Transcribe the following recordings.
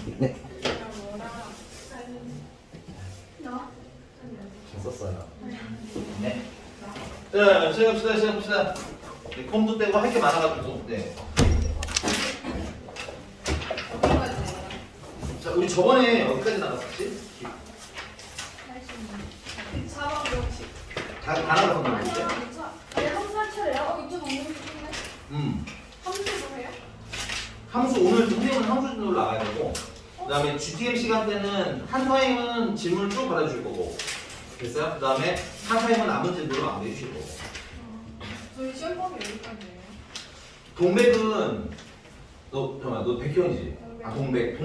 네. 너? 잘 썼어요. 네. 자, 시작합시다. 네, 컴도 떼고 할 게 많아가지고. 네. 자, 우리 저번에 어디까지 나갔었지? 4번 공식. 다 나갔었나 아니야, 본데? 괜찮아. 아니, 함수 할 차례야? 이쪽 없는 거 좋네. 함수도 해요? 함수 오늘 선생님은 함수 준으로 나가야 되고, 그다음에 GTM 시간 때는 한 타임은 질문을 쭉 받아줄 거고, 됐어요? 그다음에 한 타임은 남은 질문으로 마무리해 주실 거고. 저희 시험 범위 여기까지예요. 동백은 너 백희원이지? 아 동백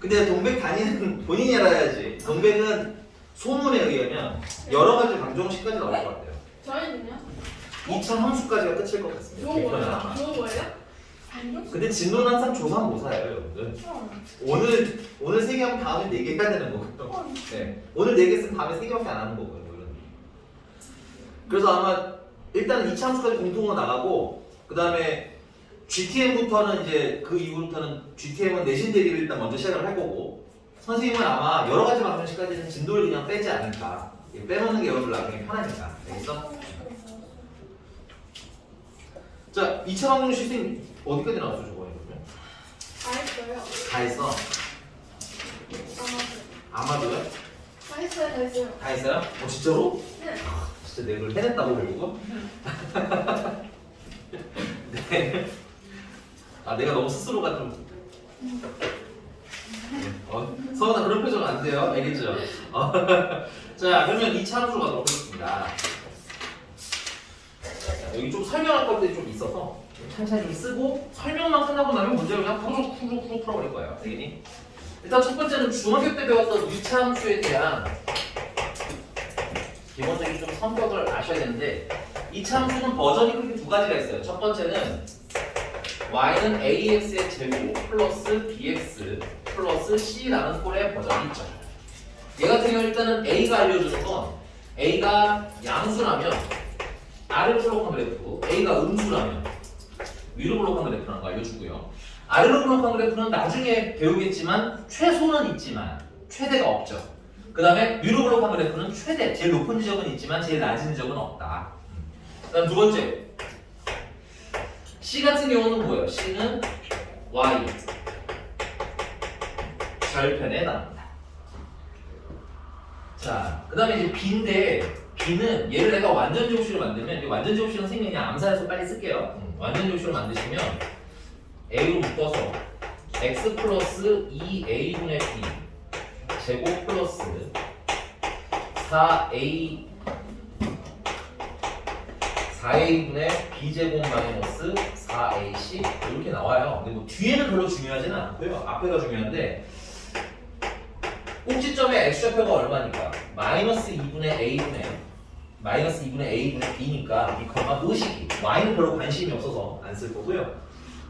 근데 동백 다니는 본인이 알아야지. 동백은 소문에 의하면 여러 가지 방정식까지 나올 것 같아요. 저희는요? 2천 함수까지가 끝일 것 같습니다. 좋은 거예요? 백희원은. 좋은 거예요? 아니요? 근데 진도는 항상 조삼모사예요, 여러분들. 오늘 3개 하면 다음에 4개 해야 되는 거고요. 네. 오늘 4개 쓰면 다음에 3개밖에 안 하는 거고요. 그래서 아마 일단은 2차 함수까지 공통으로 나가고, 그 다음에 GTM부터는 이제 그 이후부터는 GTM은 내신 대비를 일단 먼저 시작을 할 거고, 선생님은 아마 여러 가지 방정식까지는 진도를 그냥 빼지 않을까. 빼놓는 게 여러분들 나중에 편하니까. 알겠어? 자, 2차 방정식 선생님 어디까지 나왔어, 저번에 그러면? 다 했어요. 다 했어? 아마도요? 다 했어요, 다 했어요. 다 했어요? 진짜로? 네. 진짜 내가 그걸 해냈다고 결국은? 네. 아 내가 너무 스스로가 좀 서원아 그런 표정 안 돼요. 알겠죠? 자 그러면 2차 함수로 가도록 하겠습니다. 여기 좀 설명할 것들이 좀 있어서 찬찬히 좀 쓰고 설명만 끝나고 나면 문제를 그냥 푸르륵 풀어버릴 거예요. 되겠니? 일단 첫 번째는 중학교 때 배웠던 2차 함수에 대한 기본적인 좀 성격을 아셔야 되는데 2차 함수는 버전이 크게 두 가지가 있어요. 첫 번째는 y는 ax의 제곱 플러스 bx 플러스 c라는 꼴의 버전이 있죠. 얘 같은 경우 일단은 a가 알려주는 건 a가 양수라면 아래로 블록한 그래프, a가 음수라면 위로 블록한 그래프라는 거 알려주고요. 아래로 블록한 그래프는 나중에 배우겠지만 최소는 있지만 최대가 없죠. 그 다음에 위로 블록한 그래프는 최대, 제일 높은 지점은 있지만 제일 낮은 지점은 없다. 그 다음 두 번째 C 같은 경우는 뭐예요? C는 Y 절편에 나옵니다. 자, 그 다음에 이제 B인데 B는 얘를 내가 완전 제곱식으로 만들면 이 완전 제곱식은 선생님이 그냥 암산해서 빨리 쓸게요. 완전 제곱식으로 만드시면 A로 묶어서 X 플러스 2A분의 B 제곱 플러스 4A분의 B제곱 마이너스 4AC 이렇게 나와요. 근데 뭐 뒤에는 별로 중요하지는 않고요. 앞에가 중요한데 꼭지점의 X좌표가 얼마니까? 마이너스 2분의 A분의 B니까 이 콤마 의식이 Y는 별로 관심이 없어서 안 쓸 거고요.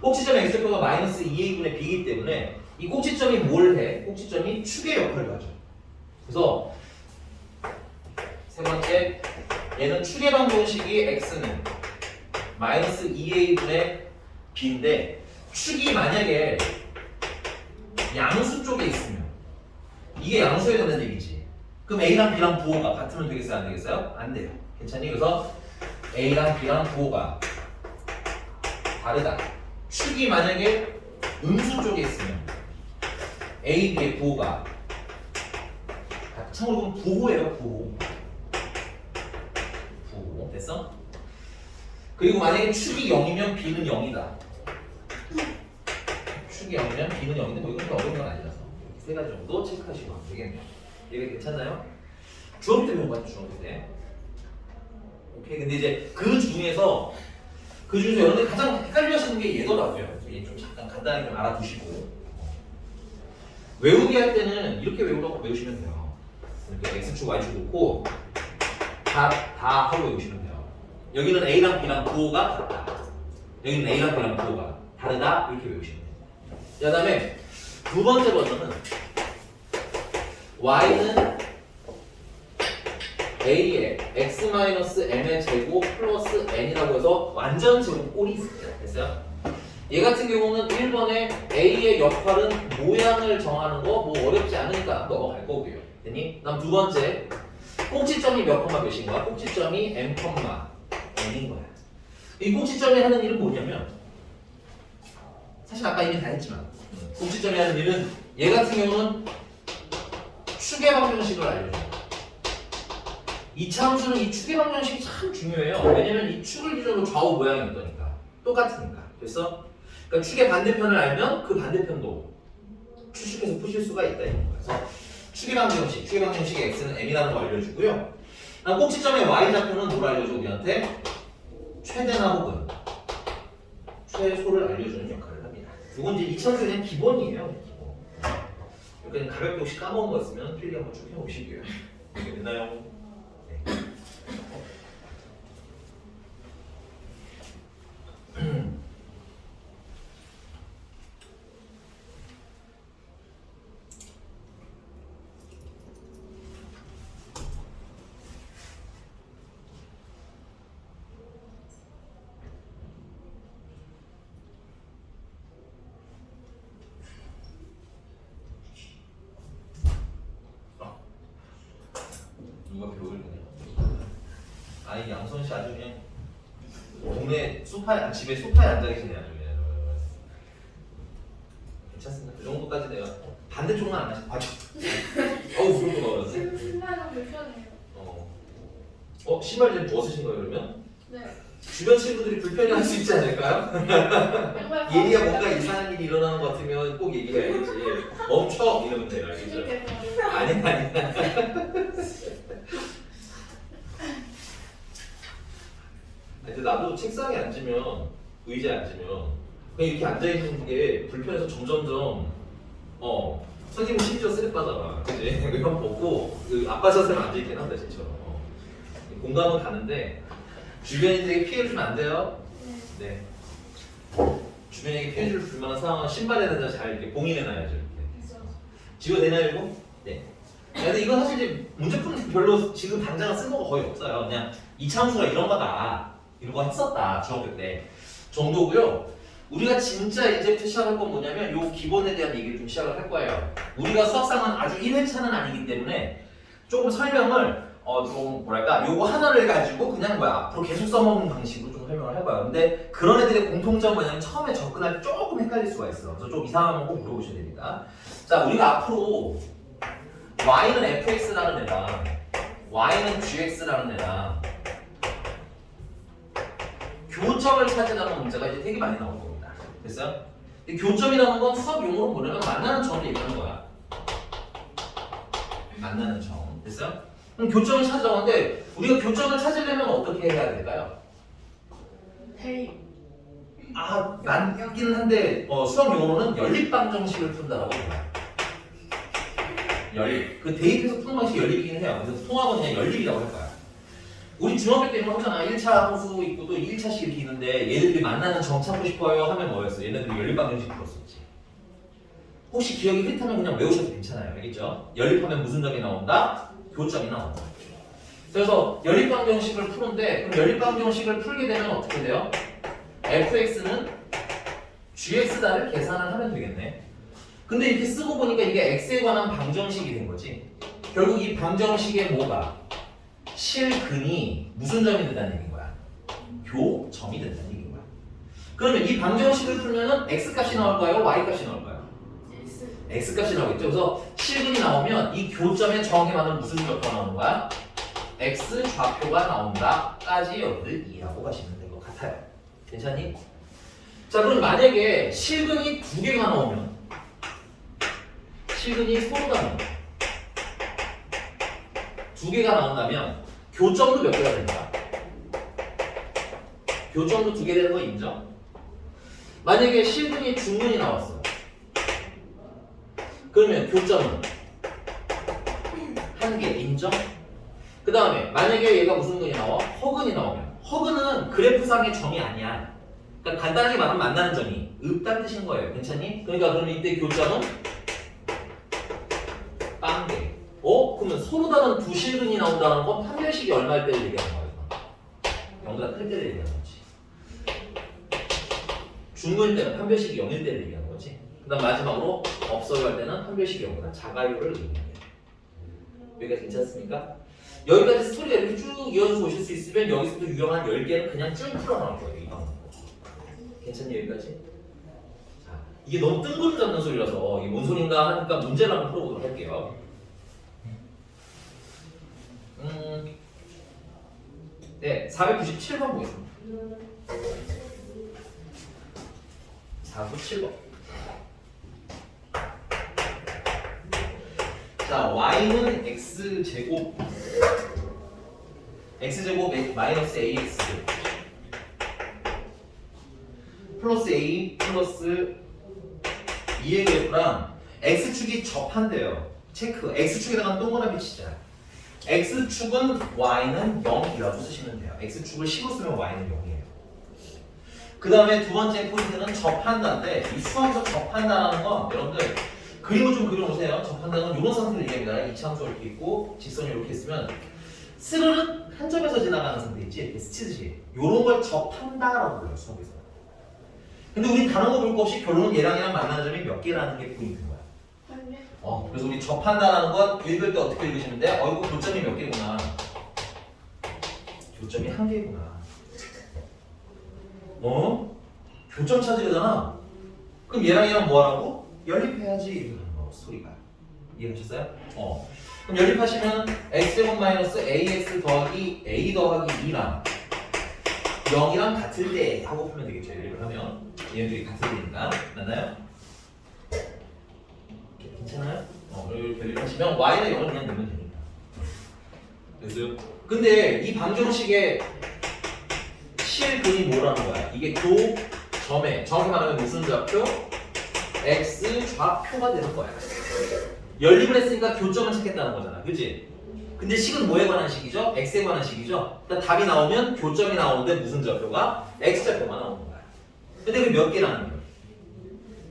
꼭지점의 X좌표가 마이너스 2A분의 B이기 때문에 이 꼭지점이 뭘 해? 꼭지점이 축의 역할을 하죠. 그래서 세 번째 얘는 축의 방정식이 x는 마이너스 2a분의 b인데 축이 만약에 양수 쪽에 있으면 이게 양수여야 된다는 얘기지. 그럼 a랑 b랑 부호가 같으면 되겠어요? 안 되겠어요? 안 돼요. 괜찮니? 그래서 a랑 b랑 부호가 다르다. 축이 만약에 음수 쪽에 있으면 a, b의 부호가 참고로 그건 부호예요. 부호 됐어? 그리고 만약에 축이 0이면 b는 0이다. 축이 0이면 b는 0인데 뭐 이건 어려운 건 아니라서 세 가지 정도 체크하시고 하면 되겠네요. 얘가 괜찮나요? 중학교 때 배운 거 같아요. 중학교 때. 오케이. 근데 이제 그 중에서 여러분들이 가장 헷갈려하시는 게 얘더라고요. 얘 좀 잠깐 간단하게 좀 알아두시고 외우기 할 때는 이렇게 외우시면 돼요. 이렇게 x축 y축 놓고 다 하고 외우시면 돼요. 여기는 A랑 B랑 부호가 같다. 여기는 A랑 B랑 부호가 다르다. 이렇게 외우시면 돼요. 그 다음에 두 번째 버전은 Y는 A의 X-M의 제곱 플러스 N이라고 해서 완전 제곱 꼴이 있어요. 됐어요? 얘 같은 경우는 1번에 A의 역할은 모양을 정하는 거 뭐 어렵지 않으니까 넘어갈 거고요. 됐니? 그다음 두 번째 꼭지점이 몇 콤마 몇인 거야? 꼭지점이 m 콤마 n인 거야. 이 꼭지점이 하는 일은 뭐냐면 사실 아까 이미 다 했지만 꼭지점이 하는 일은 얘 같은 경우는 축의 방정식을 알려줘. 이차 함수는 이 축의 방정식이 참 중요해요. 왜냐면 이 축을 기준으로 좌우 모양이 있다니까. 똑같으니까. 그래서 그러니까 축의 반대편을 알면 그 반대편도 추측해서 푸실 수가 있다 이런 거예요. 그래서 축의 방정식의 x는 m이라는 거 알려주고요. 꼭지점의 y좌표는 뭘 알려줘 우리한테? 최대나 혹은 최소를 알려주는 역할을 합니다. 이건 이제 2000년에 그냥 기본이에요. 기본. 그러니까 가볍게 혹시 까먹은 거 있으면 필기 한번 쭉 해오시고요. 이게 됐나요? 네. 누가 벽을 그냥 아니 양선 씨 아주 그냥 동네 소파에 집에 소파에 앉아 계시네 아주 그냥 괜찮습니다. 그 정도까지 내가 반대쪽만 안 하시 아주 어우 그런 거 넣었네. 신발은 불편해요. 신발 이제 벗으신 거예요 그러면? 네. 주변 친구들이 불편해할 수 있지 않을까요? 얘가 뭔가 이상한 일이 일어나는 것 같으면 꼭 얘기해야지. 멈춰 이러면 돼요. 알겠죠? 아니. 근데 나도 책상에 앉으면 의자에 앉으면 그냥 이렇게 앉아 있는 게 불편해서 점점점 선생님 심지어 쓰레 빠져라. 그지? 이거 벗고 그 아빠 자세로 앉아 있긴 한다 진짜. 공감은 가는데 주변인들에게 피해를 주면 안 돼요. 네. 주변에게 피해를 줄 만한 상황은 신발에 대해서 잘 이렇게 봉인해놔야죠. 이렇게. 지워내나요 이거? 네. 근데 이건 사실 이제 문제 푸는 별로 지금 당장은 쓸모가 거의 없어요. 그냥 이차함수가 이런 거다. 이런 거 했었다. 중학교 때 정도고요. 우리가 진짜 이제부터 시작할 건 뭐냐면 요 기본에 대한 얘기를 좀 시작을 할 거예요. 우리가 수학상은 아주 1회차는 아니기 때문에 조금 설명을 좀 뭐랄까 요거 하나를 가지고 그냥 앞으로 계속 써먹는 방식으로 좀 설명을 해봐요. 근데 그런 애들의 공통점은 뭐냐면 처음에 접근할 때 조금 헷갈릴 수가 있어. 그래서 좀 이상하면 꼭 물어보셔야 됩니다. 자, 우리가 앞으로 y는 fx라는 애랑 y는 gx라는 애랑 교점을 찾으라는 문제가 이제 되게 많이 나올 겁니다. 됐어요? 근데 교점이라는 건 수학 용어로 뭐냐면 만나는 점을 얘기하는 거야. 만나는 점. 됐어요? 그럼 교점을 찾으라고 하는데 우리가 교점을 찾으려면 어떻게 해야 될까요? 대입. 맞기는 한데 수학 용어로는 연립방정식을 푼다라고 해요. 연립. 그 대입해서 푸는 방식이 연립이긴 해요. 그래서 통합은 그냥 연립이라고 할 거야. 우리 중학교 때 이런 거 하잖아. 1차 함수 있고 또 1차식 이렇게 있는데 얘들이 만나는 점 찾고 싶어요 하면 뭐였어? 얘네들이 연립방정식 풀었었지. 혹시 기억이 흐릿하면 그냥 외우셔도 괜찮아요. 알겠죠? 연립하면 무슨 점이 나온다? 교점이 나온다. 그래서 연립방정식을 푸는데 그럼 연립방정식을 풀게 되면 어떻게 돼요? fx는 gx다를 계산을 하면 되겠네. 근데 이렇게 쓰고 보니까 이게 x에 관한 방정식이 된 거지. 결국 이 방정식의 뭐가? 실근이 무슨 점이 된다는 얘기인 거야? 교점이 된다는 얘기인 거야. 그러면 이 방정식을 풀면은 x 값이 나올까요? y 값이 나올까요? x 값이 나오겠죠. 그래서 실근이 나오면 이 교점에 정확히 맞는 무슨 좌표가 나오는 거야? x 좌표가 나온다까지 여러분들 이해하고 가시면 될 것 같아요. 괜찮니? 자, 그럼 만약에 실근이 두 개가 나오면 실근이 서로가 나온다. 두 개가 나온다면 교점도 몇 개가 됩니까? 교점도 두 개 되는 거 인정? 만약에 실근이 중근이 나왔어. 그러면 교점은 한 개 인정? 그 다음에 만약에 얘가 무슨 근이 나와? 허근이 나오면 허근은 그래프상의 점이 아니야. 그러니까 간단하게 말하면 만나는 점이 없다는 뜻인 거예요. 괜찮니? 그러니까 그러면 이때 교점은 빵개. 그러면 서로 다른 두 실근이 나온다는 건 판별식이 얼마일 때를 얘기하는 거예요? 0보다 클 때를 얘기하는 거지. 중근일 때는 판별식이 0일 때를 얘기하는 거지. 그 다음 마지막으로 없어요 할 때는 판별식이 0보다 작아요를 의미해요. 여기까지 괜찮습니까? 여기까지 스토리가 이렇게 쭉 이어져서 오실 수 있으면 여기서부터 유형한 10개는 그냥 쭉 풀어나올 거예요. 이 방법. 괜찮니 여기까지? 자, 이게 너무 뜬구름 잡는 소리라서 이게 뭔 소린가 하니까 문제를 한번 풀어보도록 할게요. 네, 497번 보겠습니다. 497번. 자, y는 x제곱 마이너스 ax 플러스 a 플러스 2의 그래프랑 x축이 접한대요. 체크. x축에다가 동그라미 치자. x축은 y는 0이라고 쓰시면 돼요. x축을 10으로 쓰면 y는 0이에요. 그 다음에 두 번째 포인트는 접한다인데 이 수학에서 접한다라는 건 여러분들 그림을 좀 그려놓으세요. 접한다는 건 이런 상태를 얘기합니다. 이차함수가 이렇게 있고 직선이 이렇게 있으면 스르륵 한 점에서 지나가는 상태 있지? 이렇게 스치듯이 이런 걸 접한다라고 불러요. 수학에서. 근데 우리 다른 거 볼 거 없이 결론은 얘랑 만나는 점이 몇 개라는 게 포인트인 거야. 그래서 우리 접한다라는 건 읽을 때 어떻게 읽으시면 돼? 이거 교점이 몇 개구나. 교점이 한 개구나. 교점 찾으려잖아. 그럼 얘랑 뭐 하라고? 연립해야지. 이렇게 하는 거, 스토리가. 이해하셨어요? 그럼 연립하시면 x제곱 마이너스 ax 더하기 a 더하기 2랑 0이랑 같을 때 하고 풀면 되겠죠. 연립을 하면 얘네들이 같을 때니까. 맞나요? 괜찮아요? 이렇게 연립하시면 y는 0을 그냥 넣으면 되니까. 됐어요? 근데 이 방정식의 실근이 뭐라는 거야? 이게 교점에 정확히 말하면 무슨 좌표? x 좌표가 되는 거야. 연립을 했으니까 교점을 찾겠다는 거잖아. 그치? 근데 식은 뭐에 관한 식이죠? x에 관한 식이죠? 그러니까 답이 나오면 교점이 나오는데 무슨 좌표가? x 좌표가 나오는 거야. 근데 그게 몇 개라는 거야?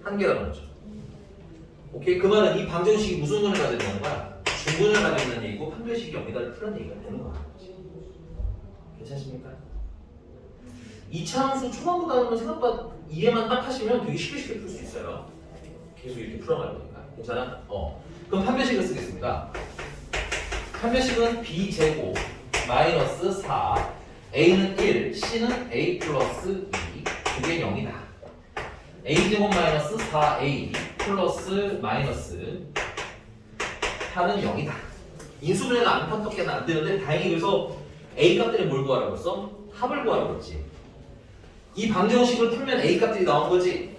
한 개라는 거죠. 오케이? 그 말은 이 방정식이 무슨 근을 가지고 있는 거야? 중근을 가지고 있는 얘기고 판별식이 0이다를 풀는 얘기가 되는 거야. 괜찮습니까? 2차 함수 초반보다는 생각보다 이해만 딱 하시면 되게 쉽게 풀 수 있어요. 계속 이렇게 풀어가야 되니까. 괜찮아? 그럼 판별식을 쓰겠습니다. 판별식은 b제곱 마이너스 4 a는 1, c는 a 플러스 2 그게 0이다. a제곱 마이너스 4a 플러스 마이너스 8은 0이다. 인수분해가 안타깝게는 안 되는데 다행히 그래서 a 값들이 뭘 구하라고 했어? 합을 구하라고 했지. 이 방정식을 풀면 a 값들이 나온 거지.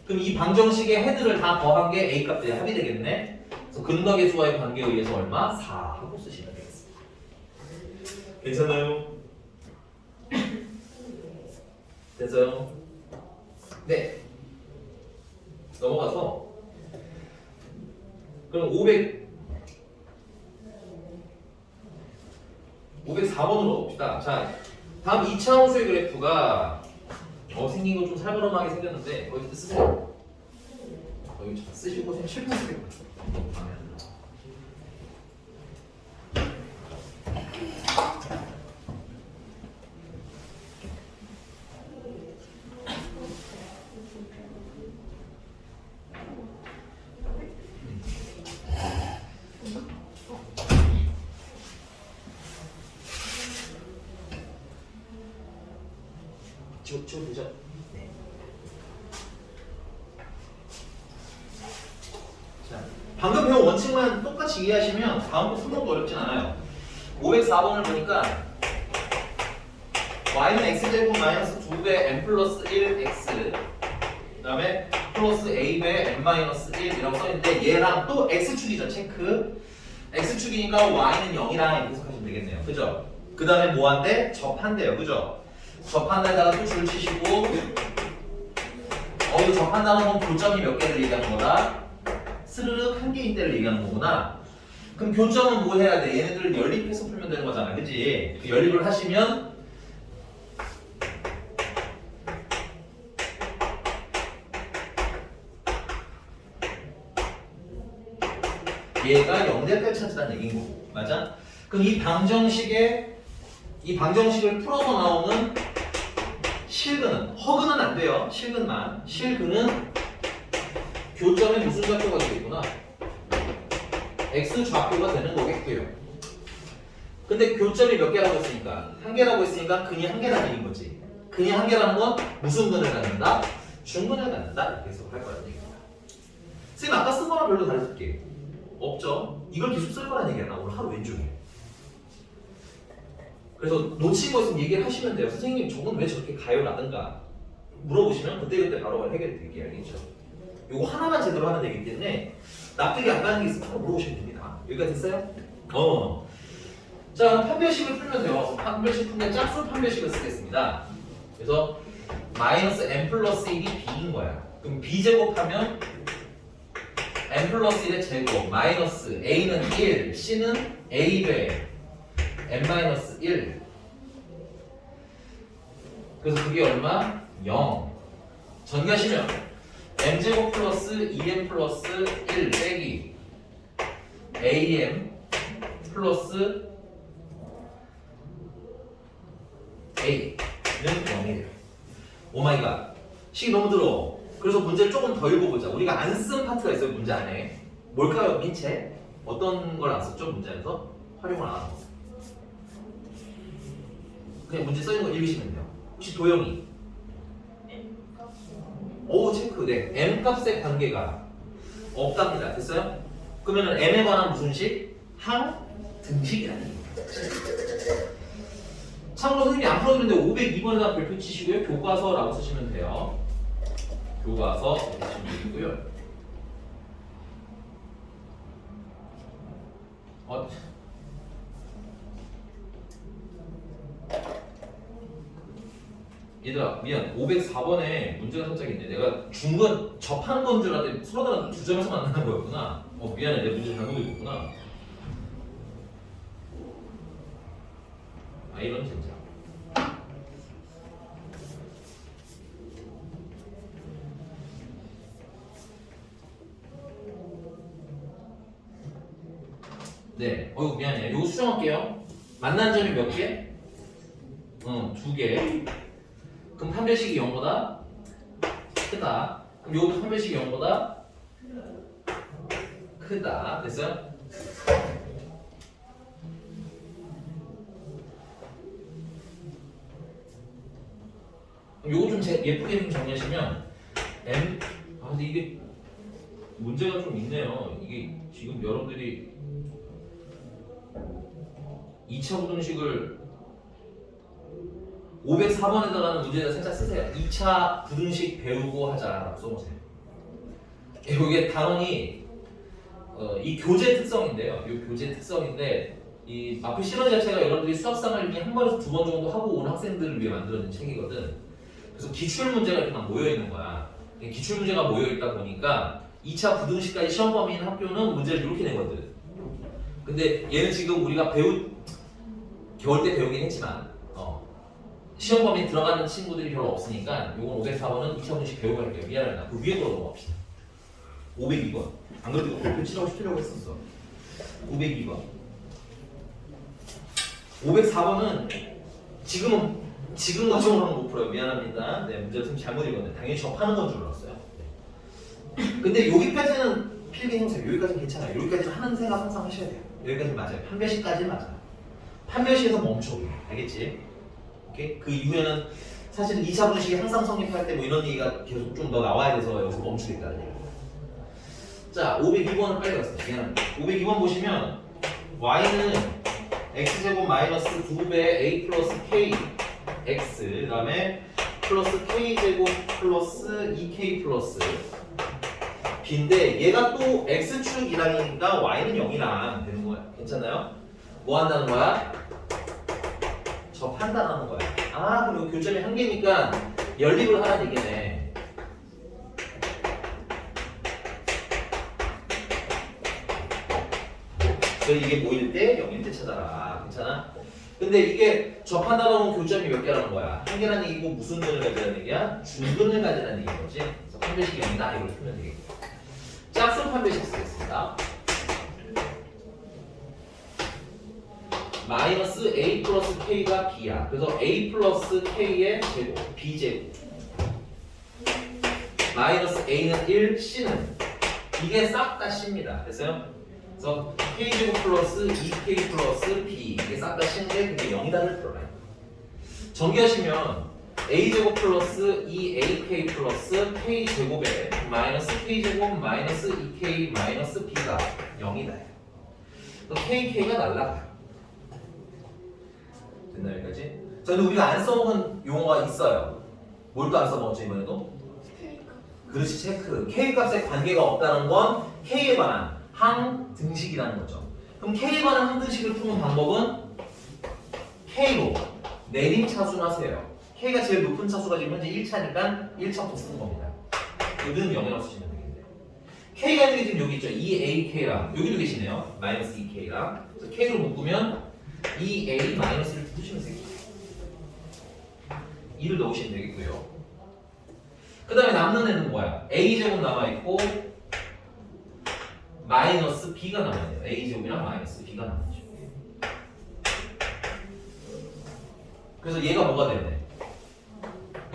그럼 이 방정식의 헤드를 다 더한 게 a 값들이 합이 되겠네. 그래서 근각의 수와의 관계에 의해서 얼마? 4 하고 쓰시면 되겠습니다. 괜찮아요? 됐어요? 네. 넘어가서 그럼 504번으로 봅시다. 자, 다음 2차 함수의 그래프가 생긴 거 좀 살벌하게 생겼는데 거기 쓰세요. 여기 쓰시고 좀 실패하세요. 마음에 안 들어. 지워 되죠? 네. 자, 방금 배운 원칙만 똑같이 이해하시면 다음 거 풀는 것도 어렵진 않아요. 504번을 보니까 y는 x제곱 마이너스 2배 n 플러스 1x 그 다음에 플러스 a배 n 마이너스 1이라고 써있는데 얘랑 또 x축이죠. 체크. x축이니까 y는 0이랑 이렇게 해석하시면 되겠네요. 그죠? 그 다음에 뭐한대? 접한대요. 그죠? 접한다에다가 또 줄 치시고 이거 접한다는 건 교점이 몇 개를 얘기하는 거다? 스르륵 한 개인 때를 얘기하는 거구나. 그럼 교점은 뭐 해야 돼? 얘네들을 연립해서 풀면 되는 거잖아. 그치? 연립을 하시면 얘가 0대까지 찾으라는 얘기인 거고. 맞아? 그럼 이 방정식을 풀어서 나오는 실근은 허근은 안 돼요. 실근만. 실근은 교점에 무슨 좌표가 되겠구나. x 좌표가 되는 거겠고요. 근데 교점이 몇 개라고 했으니까 한 개라고 했으니까 근이 한 개라는 얘기인 거지. 근이 한 개라는 건 무슨 근을 갖는다? 중근을 갖는다. 이렇게 해석을 할 거라는 얘기입니다. 선생님 아까 쓴 거랑 별로 다를 게 없죠. 이걸 계속 쓸 거라는 얘기야. 나 오늘 하루 왼쪽에. 그래서 놓친 거 있으면 얘기를 하시면 돼요. 선생님 저건 왜 저렇게 가요? 라든가 물어보시면 그때그때 바로 해결해 드릴게요. 알겠죠? 요거 하나만 제대로 하면 되기 때문에 납득이 안 가는 게 있으면 바로 물어보시면 됩니다. 여기까지 됐어요? 자, 판별식을 풀면 돼요. 판별식 풀면 짝수 판별식을 쓰겠습니다. 그래서 마이너스 n 플러스 1이 b인 거야. 그럼 b 제곱하면 n 플러스 1의 제곱 마이너스 a는 1, c는 a배 n 마이너스 1. 그래서 그게 얼마? 0. 전개하시면 m 제곱 플러스 2m 플러스 1 빼기 am 플러스 a는 0이 돼요. 오마이갓. 식 너무 들어. 그래서 문제를 조금 더 읽어보자. 우리가 안 쓴 파트가 있어요. 문제 안에. 뭘까요? 민채? 어떤 걸 안 썼죠? 문제에서? 활용을 안 하고. 그냥 문제 써있는 거 읽으시면 돼요. 혹시 도영이? 오 체크. 네. m 값의 관계가 없답니다. 됐어요? 그러면은 m에 관한 무슨 식? 항등식이라는 얘기입니다. 참고로 선생님이 안 풀어드렸는데 502번에다 별표 치시고요. 교과서라고 쓰시면 돼요. 교과서 이렇게 치시면 되고요. 얘들아 미안 504번에 문제가 살짝 있네. 내가 중간 접한 건 줄 알았더니 수로다가 두 점에서 만나는 거였구나. 미안해 내 문제 잘못 읽었구나. 아 이런 진짜. 네, 미안해. 이거 수정할게요. 만난 점이 몇 개? 2개. 그럼 판별식이 0보다 크다. 그럼 이것도 판별식이 0보다 크다. 됐어요? 요거 좀 예쁘게 좀 정리하시면 근데 이게 문제가 좀 있네요. 이게 지금 여러분들이 2차 부등식을 504번에다가는 문제를 살짝 쓰세요. 2차 부등식 배우고 하자라고 써보세요. 이게 단원이 이 교재 특성인데요. 이 교재 특성인데 이 마플 실험 자체가 여러분들이 수학상을 이미 한 번에서 두 번 정도 하고 온 학생들을 위해 만들어진 책이거든. 그래서 기출 문제가 이렇게 막 모여 있는 거야. 기출 문제가 모여 있다 보니까 2차 부등식까지 시험 범위인 학교는 문제를 이렇게 내거든. 근데 얘는 지금 우리가 겨울 때 배우긴 했지만 시험 범위 들어가는 친구들이 별로 없으니까 요건 504번은 2차 부등식 배우고 할게요. 미안합니다. 그 위에 걸로 넘어갑시다. 502번. 안 그래도 별표 치라고 시키려고 했었어. 502번. 504번은 지금 것처럼 못 풀어요. 미안합니다. 네, 문제를 좀 잘못 읽었네. 당연히 접하는 건 줄 알았어요. 네. 근데 여기까지는 필기 형태, 여기까지는 괜찮아요. 여기까지는 하는 생각 항상 하셔야 돼요. 여기까지는 맞아요. 판별식까지는 맞아요. 판별식에서 멈춰. 알겠지? 오케이? 그 이후에는 사실은 2차 분식이 항상 성립할 때 뭐 이런 얘기가 계속 좀 더 나와야 돼서 여기서 멈추겠다는 얘기예요. 자, 502번을 빨리 갔습니다. 미안합니다. 502번 보시면 y는 x제곱 마이너스 9배 a 플러스 k x 그 다음에 플러스 k제곱 플러스 2k 플러스 b인데 얘가 또 x축 1항이니까 y는 0이랑 되는 거야. 괜찮나요? 뭐 한다는 거야? 접한다는 거야. 그럼 이 교점이 한 개니까 연립을 하라는 얘기네. 그래서 이게 뭐일 때? 0일 때 찾아라. 괜찮아? 근데 이게 접한다고 하면 교점이 몇 개라는 거야? 한 개라는 얘기고 무슨 근을 가지라는 얘기야? 중근을 가지라는 얘기인 거지. 그래서 판별식이 0이다. 이걸 풀면 되겠고. 짝수 판별식 쓰겠습니다. 마이너스 a 플러스 k가 b야. 그래서 a 플러스 k의 제곱, b제곱. 마이너스 a는 1, c는 이게 싹 다 c입니다. 됐어요? 그래서 k제곱 플러스 2k 플러스 b 이게 싹 다 c인데 그게 0이다를 풀어요. 전개하시면 a제곱 플러스 2ak 플러스 k제곱에 마이너스 k제곱 마이너스 2k 마이너스 b가 0이다. k가 날라가요. 됐나 여기까지? 자, 근데 우리가 안 써먹은 용어가 있어요. 뭘 또 안 써먹었죠 이번에도? 그렇지, 체크. k 값에 관계가 없다는 건 k에 관한 항등식이라는 거죠. 그럼 k에 관한 항등식을 푸는 방법은 k로 내림 차순하세요. k가 제일 높은 차수가 지금 현재 1차니까 1차부터 쓰는 겁니다. 여기는 0이라고 쓰시면 되겠네요. k가 있는 게 지금 여기 있죠. 2ak랑 여기도 계시네요. 마이너스 2k랑 그래서 k로 묶으면 2a 마이너스를 푸시면 되겠죠. 2를 넣으시면 되겠고요. 그 다음에 남는 애는 뭐야? a제곱 남아있고 마이너스 b가 남아있네요. a제곱이랑 마이너스 b가 남아있죠. 그래서 얘가 뭐가 되네?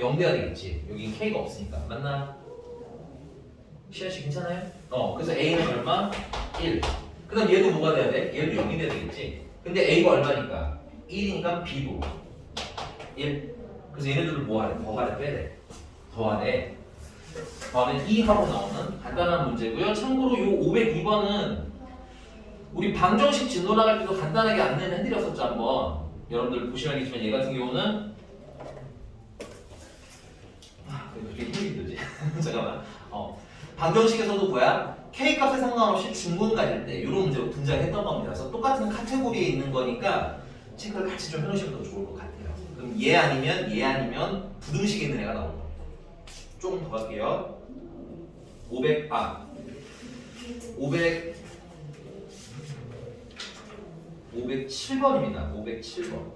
0 돼야 되겠지. 여기 k가 없으니까. 맞나? 시현씨 괜찮아요? 그래서 a는 얼마? 1. 그 다음 얘도 뭐가 돼야 돼? 얘도 0이 돼야 되겠지. 근데 a가 얼마니까? 1이니까 b도 1. 그래서 얘네들을 뭐 하래? 더하래 빼야 돼. 더하래. 더하면 2 하고 나오는 간단한 문제고요. 참고로 요 502번은 우리 방정식 진도 나갈 때도 간단하게 안내는 해드렸었죠 한번. 여러분들 보시면 알겠지만 얘 같은 경우는 그게 힘이 들지? 잠깐만. 방정식에서도 뭐야? k 값에 상관없이 중분 가질 때 이런 문제로 등장했던 겁니다. 그래서 똑같은 카테고리에 있는 거니까 체크를 같이 좀 해놓으시면 더 좋을 것 같아요. 그럼 얘 아니면 부등식에 있는 애가 나올 겁니다. 조금 더 갈게요. 507번입니다. 507번.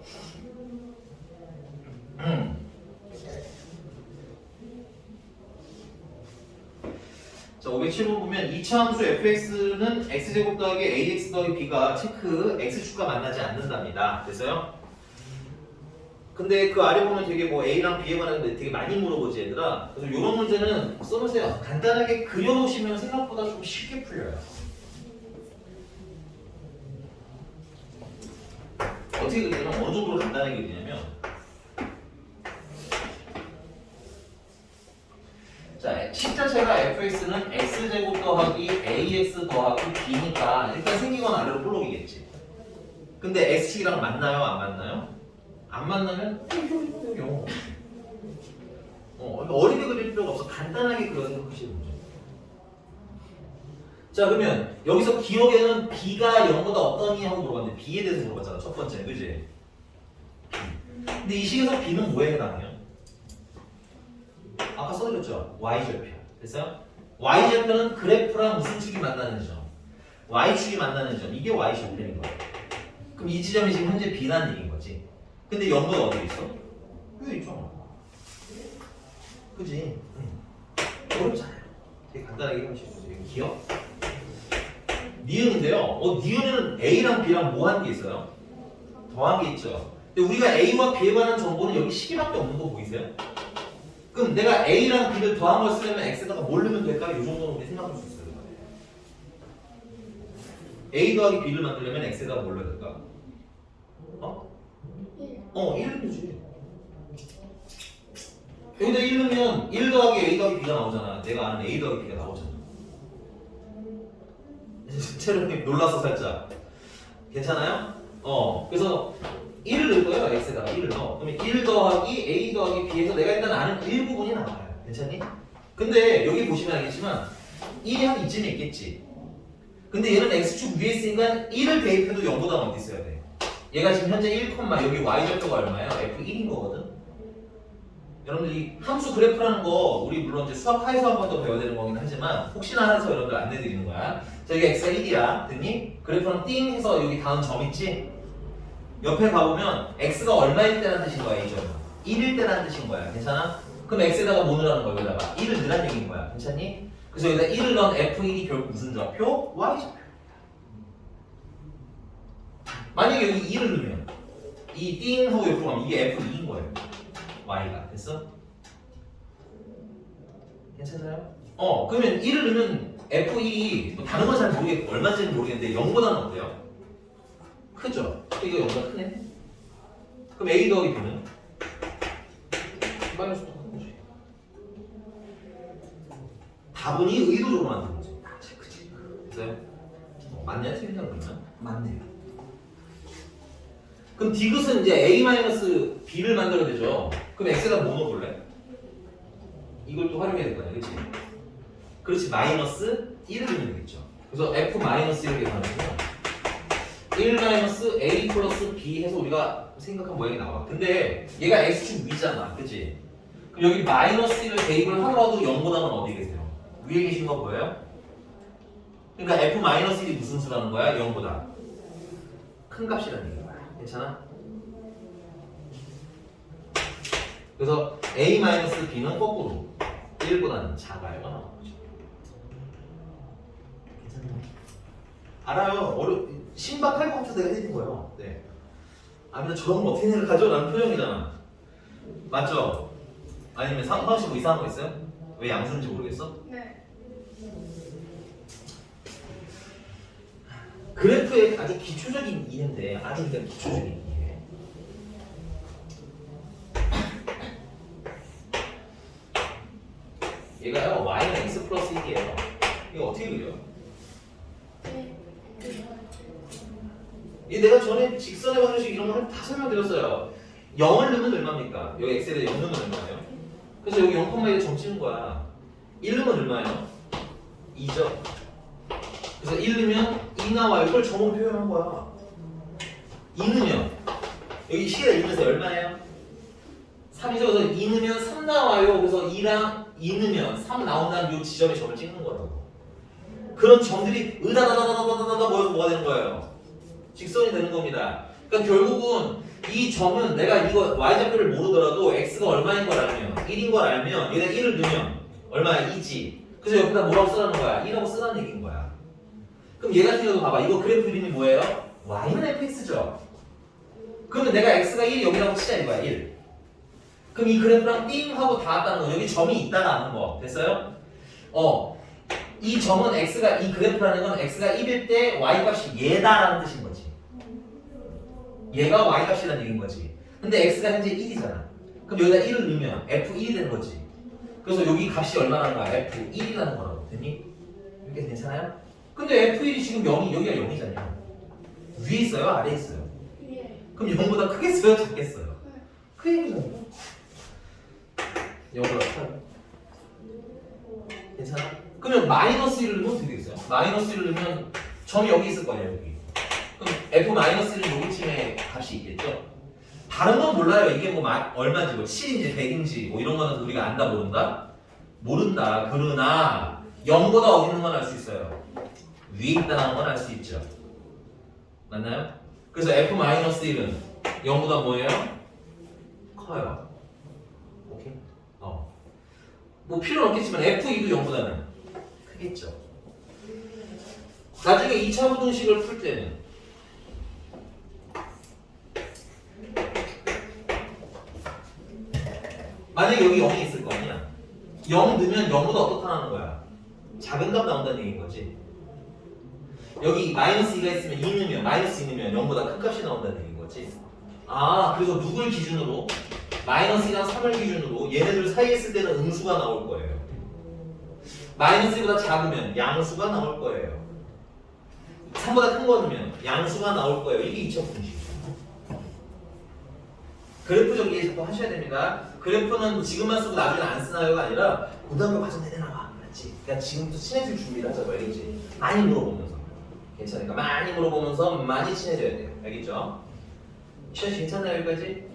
자, 507번 보면 2차 함수 fx는 x제곱 더하기 ax 더하기 b가 체크 x축과 만나지 않는답니다. 됐어요? 근데 그 아래 보면 되게 뭐 a랑 b에 관한 데 되게 많이 물어보지 얘들아. 그래서 이런 문제는 써보세요. 간단하게 그려놓으시면 생각보다 좀 쉽게 풀려요. 어떻게 그리냐면 어느 정도로 간단하게 그리냐면 자, 식 자체가 fx는 x제곱 더하기 ax 더하기 b니까 일단 생긴 건 아래로 볼록이겠지. 근데 x축이랑 맞나요? 안 맞나요? 안 만나면 요 어리게 그릴 필요가 없어. 간단하게 그려 생각하시는 거죠. 자, 그러면 여기서 기억에는 b가 0보다 어떠니 하고 물어봤는데 b에 대해서 물어봤잖아. 첫 번째, 그지? 근데 이 식에서 b는 뭐에 해당해요? 아까 써드렸죠? y절편. 됐어요? y절편은 그래프랑 무슨 축이 만나는 점? y축이 만나는 점. 이게 y절편인 거예요. 그럼 이 지점이 지금 현재 b라는 얘기인 거지. 근데 0보다 어디 있어? 여기 있죠. 그지? 어렵잖아요. 되게 간단하게 해보실 수 있어요. 기억? 니은인데요. 니은에는 a랑 b랑 뭐 한 게 있어요? 더한 게 있죠. 근데 우리가 a와 b에 관한 정보는 여기 식이밖에 없는 거 보이세요? 그럼 내가 a랑 b를 더한 걸 쓰려면 x에다가 뭘 넣으면 될까? 이 정도는 우리 생각할 수 있어요. a 더하기 b를 만들려면 x에다가 뭘 넣어야 될까? 1이지. 여기다 1 넣으면 1 더하기 a 더하기 b가 나오잖아. 내가 아는 a 더하기 b가 나오잖아. 체력님 놀랐어 살짝. 괜찮아요? 그래서 1을 넣을 거예요. x에다가 1을 넣어. 그러면 1 더하기 a 더하기 b에서 내가 일단 아는 일부분이 나와요. 괜찮니? 근데 여기 보시면 알겠지만 1이 한 이쯤에 있겠지. 근데 얘는 x축 위에 있으니까 1을 대입해도 0보다 어디 있어야 돼? 얘가 지금 현재 1, 여기 y절도가 얼마예요? f1인 거거든? 여러분들 이 함수 그래프라는 거 우리 물론 이제 수학 하에서 한 번 더 배워야 되는 거긴 하지만 혹시나 해서 여러분들 안내드리는 거야. 자, 여기 x가 1이야. 됐니? 그래프는 띵 해서 여기 다음 점 있지? 옆에 가보면 x가 얼마일 때라는 뜻인 거야, 이 점은. 1일 때라는 뜻인 거야. 괜찮아? 그럼 x에다가 뭐 넣으라는 거야, 여기다가? 1을 넣으라는 얘기인 거야. 괜찮니? 그래서 여기다 1을 넣은 f1이 결국 무슨 좌표? y좌표. 만약에 여기 2를 넣으면 이 띵 하고 옆으로 가면 이게 F2인 거예요. Y가 됐어? 괜찮아요? 그러면 1을 넣으면 F1이 뭐 다른 건 잘 모르겠고 얼마인지는 모르겠는데 0보다는 어때요? 크죠? 이거 0보다 크네? 그럼 A 더하기 B는? 마이너스 똑같은 거지. 답은이 의도적으로 만든 거지. 다 체크지. 됐어요? 맞냐? 틀리냐 그러면? 맞네요. 그럼 디귿은 이제 A-B를 만들어야 되죠. 그럼 X에다 뭐 넣어볼래? 이걸 또 활용해야 될 거 아니야, 그치? 그렇지, 마이너스 1을 넣으면 되겠죠. 그래서 F-1을 계산하면 1 A 플러스 B 해서 우리가 생각한 모양이 나와. 근데 얘가 X축 위잖아, 그치? 그럼 여기 마이너스 1을 대입을 하더라도 0보다는 어디 계세요? 위에 계신 거 보여요? 그러니까 F-1이 무슨 수라는 거야? 0보다 큰 값이라는 얘기야. 괜찮아? 그래서 A-B는 거꾸로 1보다는 작아요. 나오는 거죠. 괜찮나요? 알아요. 신박할 것 같아서 내가 해드린 거예요. 네. 근데 저런 거 어떻게 생각하죠? 라는 표정이잖아. 맞죠? 아니면 상황씨 뭐 이상한 거 있어요? 왜 양수인지 모르겠어? 네. 그래프의 아주 기초적인 이해인데 아주 그냥 기초적인 이해. 얘가요 y는 x 플러스 1이에요. 이거 어떻게 그려? 이 내가 전에 직선의 방정식 이런 거 다 설명드렸어요. 0을 넣으면 얼마입니까? 여기 x에 0 넣으면 얼마예요? 그래서 여기 0,1에 점 찍은 거야. 1 넣으면 얼마예요? 2죠. 그래서 1 넣으면 2 나와. 이걸 점으로 표현한 거야. 2 넣으면 여기 시계가 2 넣으면 얼마예요? 3이죠. 그래서 2 넣으면 3 나와요. 그래서 2랑 2 넣으면 3 나온다는 이 지점에 점을 찍는 거라고. 그런 점들이 으다다다다다다다 모여서 뭐가 되는 거예요? 직선이 되는 겁니다. 그러니까 결국은 이 점은 내가 이거 y좌표를 모르더라도 x가 얼마인 걸 알면 1인 걸 알면 얘네 1을 넣으면 얼마야? 2지. 그래서 옆에다 뭐라고 쓰라는 거야? 1하고 쓰라는 얘기인 거야. 그럼 얘 같은 경우도 봐봐. 이거 그래프 이름이 뭐예요? y는 fx죠. 그러면 내가 x가 1이 여기라고 치자 이거야. 1. 그럼 이 그래프랑 띵 하고 닿았다는 거. 여기 점이 있다가 하는 거. 됐어요? 이 점은 x가 이 그래프라는 건 x가 1일 때 y 값이 얘다라는 뜻인 거지. 얘가 y 값이라는 얘기인 거지. 근데 x가 현재 1이잖아. 그럼 여기다 1을 넣으면 f1이 되는 거지. 그래서 여기 값이 얼마라는 거야? f1이라는 거라고. 됐니? 이렇게 괜찮아요? 근데 f1이 지금 0이 여기가 0이잖아요. 위에 있어요? 아래에 있어요? 예. 그럼 0보다 크겠어요? 작겠어요? 그 얘기잖아요. 0보다 커요. 괜찮아? 그러면 마이너스 1을 넣으면 어떻게 되겠어요? 마이너스 1을 넣으면 점이 여기 있을 거 아니에요, 여기. 그럼 f-1은 여기쯤에 값이 있겠죠? 다른 건 몰라요. 이게 뭐 얼마인지, 뭐 7인지 100인지 뭐 이런 거는 우리가 안다 모른다? 모른다. 그러나 0보다 어디 있는 건 알 수 있어요. 위에 있다는 건 알 수 있죠. 맞나요? 그래서 f-1은 0보다 뭐예요? 커요. 오케이? 뭐 필요는 없겠지만 f2도 0보다는 크겠죠. 나중에 2차 부등식을 풀 때는 만약에 여기 0이 있을 거 아니야. 0 넣으면 0보다 어떻다는 거야? 작은 값 나온다는 얘기인 거지. 여기 마이너스 2가 있으면 2 넣으면 마이너스 2 넣으면 0보다 큰 값이 나온다는 얘기인 거지. 그래서 누굴 기준으로? 마이너스 2랑 3을 기준으로 얘네들 사이에 있을 때는 음수가 나올 거예요. 마이너스 2보다 작으면 양수가 나올 거예요. 3보다 큰 거 넣으면 양수가 나올 거예요. 이게 2차 분식이죠. 그래프적 이해 자꾸 하셔야 됩니다. 그래프는 지금만 쓰고 나중에 안 쓰나요가 아니라 고등학교 과정 내내 나와. 맞지? 그러니까 지금부터 친해질 준비를 하자고. 알겠지? 많이 물어보면서. 괜찮으니까 많이 물어보면서 많이 친해져야 돼요. 알겠죠? 시현 씨 괜찮나요 여기까지?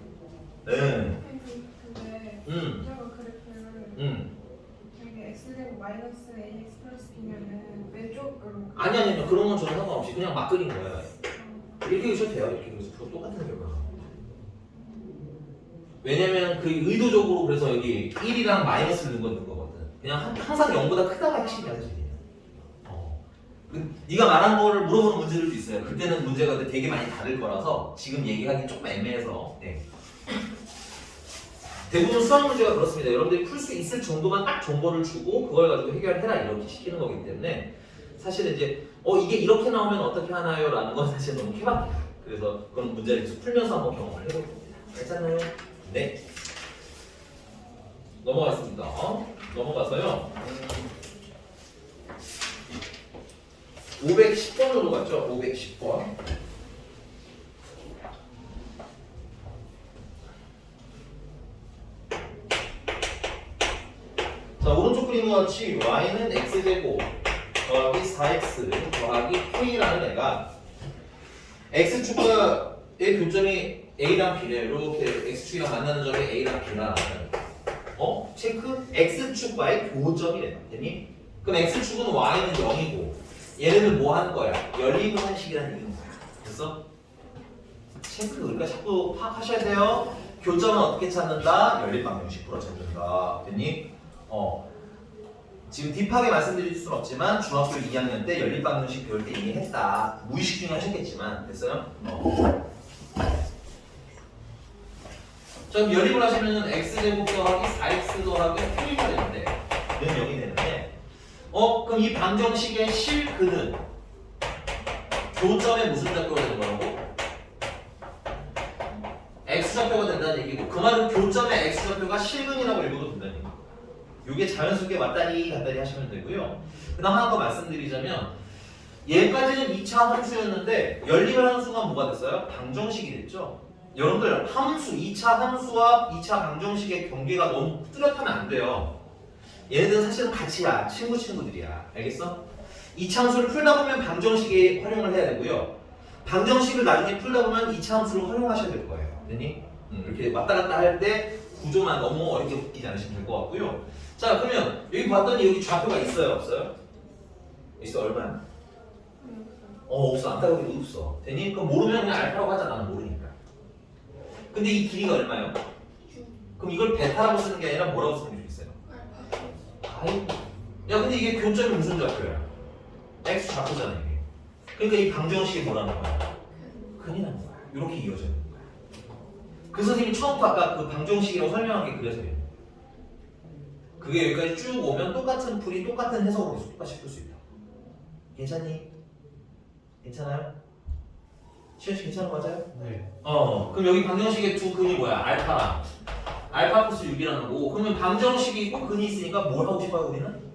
네. 근데 저거 그래프를 여기 x제곱 마이너스 ax 플러스 b면은 왼쪽으로 아니 그런 건 전혀 상관없이 그냥 막 그린 거야. 이렇게 그리셔도 돼요. 이렇게 그려서 그거 똑같은 결과. 왜냐면 그 의도적으로 그래서 여기 1이랑 마이너스를 넣은 거거든. 그냥 항상 0보다 크다가 핵심이야 사실. 네가 말한 거를 물어보는 문제들도 있어요. 그때는 문제가 되게 많이 다를 거라서 지금 얘기하기 조금 애매해서. 네. 대부분 수학 문제가 그렇습니다. 여러분들이 풀 수 있을 정도만 딱 정보를 주고 그걸 가지고 해결해라 이렇게 시키는 거기 때문에 사실은 이제 이게 이렇게 나오면 어떻게 하나요? 라는 건 사실 너무 케바케야. 그래서 그런 문제를 계속 풀면서 한번 경험을 해볼 겁니다. 괜찮나요? 네. 넘어갔습니다. 넘어가서요. 510번으로 갔죠? 510번. 자, 오른쪽 그림과 같이 y는 x제곱 더하기 4x 더하기 k라는 애가 x축과의 교점이 a랑 b래. 이렇게 x축이랑 만나는 점이 a랑 b가 나타나는 거. 체크? x축과의 교점이래. 됐니? 그럼 x축은 y는 0이고 얘네들 뭐 하는 거야? 연립방정식이라는 얘기인 거야. 됐어? 체크. 그러니까 자꾸 파악하셔야 돼요. 교점은 어떻게 찾는다? 연립방정식으로 찾는다. 됐니? 지금 딥하게 말씀드릴 수는 없지만 중학교 2학년 때 연립방정식 배울 때 이미 했다. 무의식 중에 하셨겠지만 됐어요? 자, 그럼 연립을 하시면은 x제곱 더하기 4x 더하기 k가 되는데 얘는 0이 되는데 그럼 이 방정식의 실근은 교점에 무슨 좌표가 되는 거라고? x좌표가 된다는 얘기고 그 말은 교점의 x좌표가 실근이라고 읽어도 된다는 얘기고 이게 자연스럽게 왔다리 갔다리 하시면 되고요. 그 다음 하나 더 말씀드리자면 얘까지는 2차 함수였는데 연립을 하는 순간 뭐가 됐어요? 방정식이 됐죠. 여러분들 함수, 2차 함수와 2차 방정식의 경계가 너무 뚜렷하면 안 돼요. 얘네들은 사실은 같이야. 친구들이야. 알겠어? 2차 함수를 풀다 보면 방정식에 활용을 해야 되고요. 방정식을 나중에 풀다 보면 2차 함수를 활용하셔야 될 거예요. 됐니? 이렇게 왔다 갔다 할 때 구조만 너무 어렵게 웃기지 않으시면 될 것 같고요. 자, 그러면 여기 봤더니 여기 좌표가 있어요? 없어요? 있어. 얼마야? 없어. 안 따라오기도 없어. 됐니? 그럼 모르면 그냥 알파라고 하자. 나는 모르니까. 근데 이 길이가 얼마예요? 그럼 이걸 베타라고 쓰는 게 아니라 뭐라고 쓰는 게 좋겠어요? 아이, 야 근데 이게 교점이 무슨 좌표야? x 좌표잖아 이게. 그러니까 이 방정식이 뭐라는 거야? 근이라는 거야. 이렇게 이어져 있는 거야. 그 선생님이 처음부터 아까 그 방정식이라고 설명한 게 그래서요. 그게 여기까지 쭉 오면 똑같은 풀이 똑같은 해석으로 계속 똑같이 풀 수 있다. 괜찮니? 괜찮아요? 시현 씨 괜찮은 거 맞아요? 네. 그럼 여기 방정식의 두 근이 뭐야? 알파랑 알파 플러스 6이라는 거고 그러면 방정식이 있고 근이 있으니까 뭘 하고 싶어요 우리는?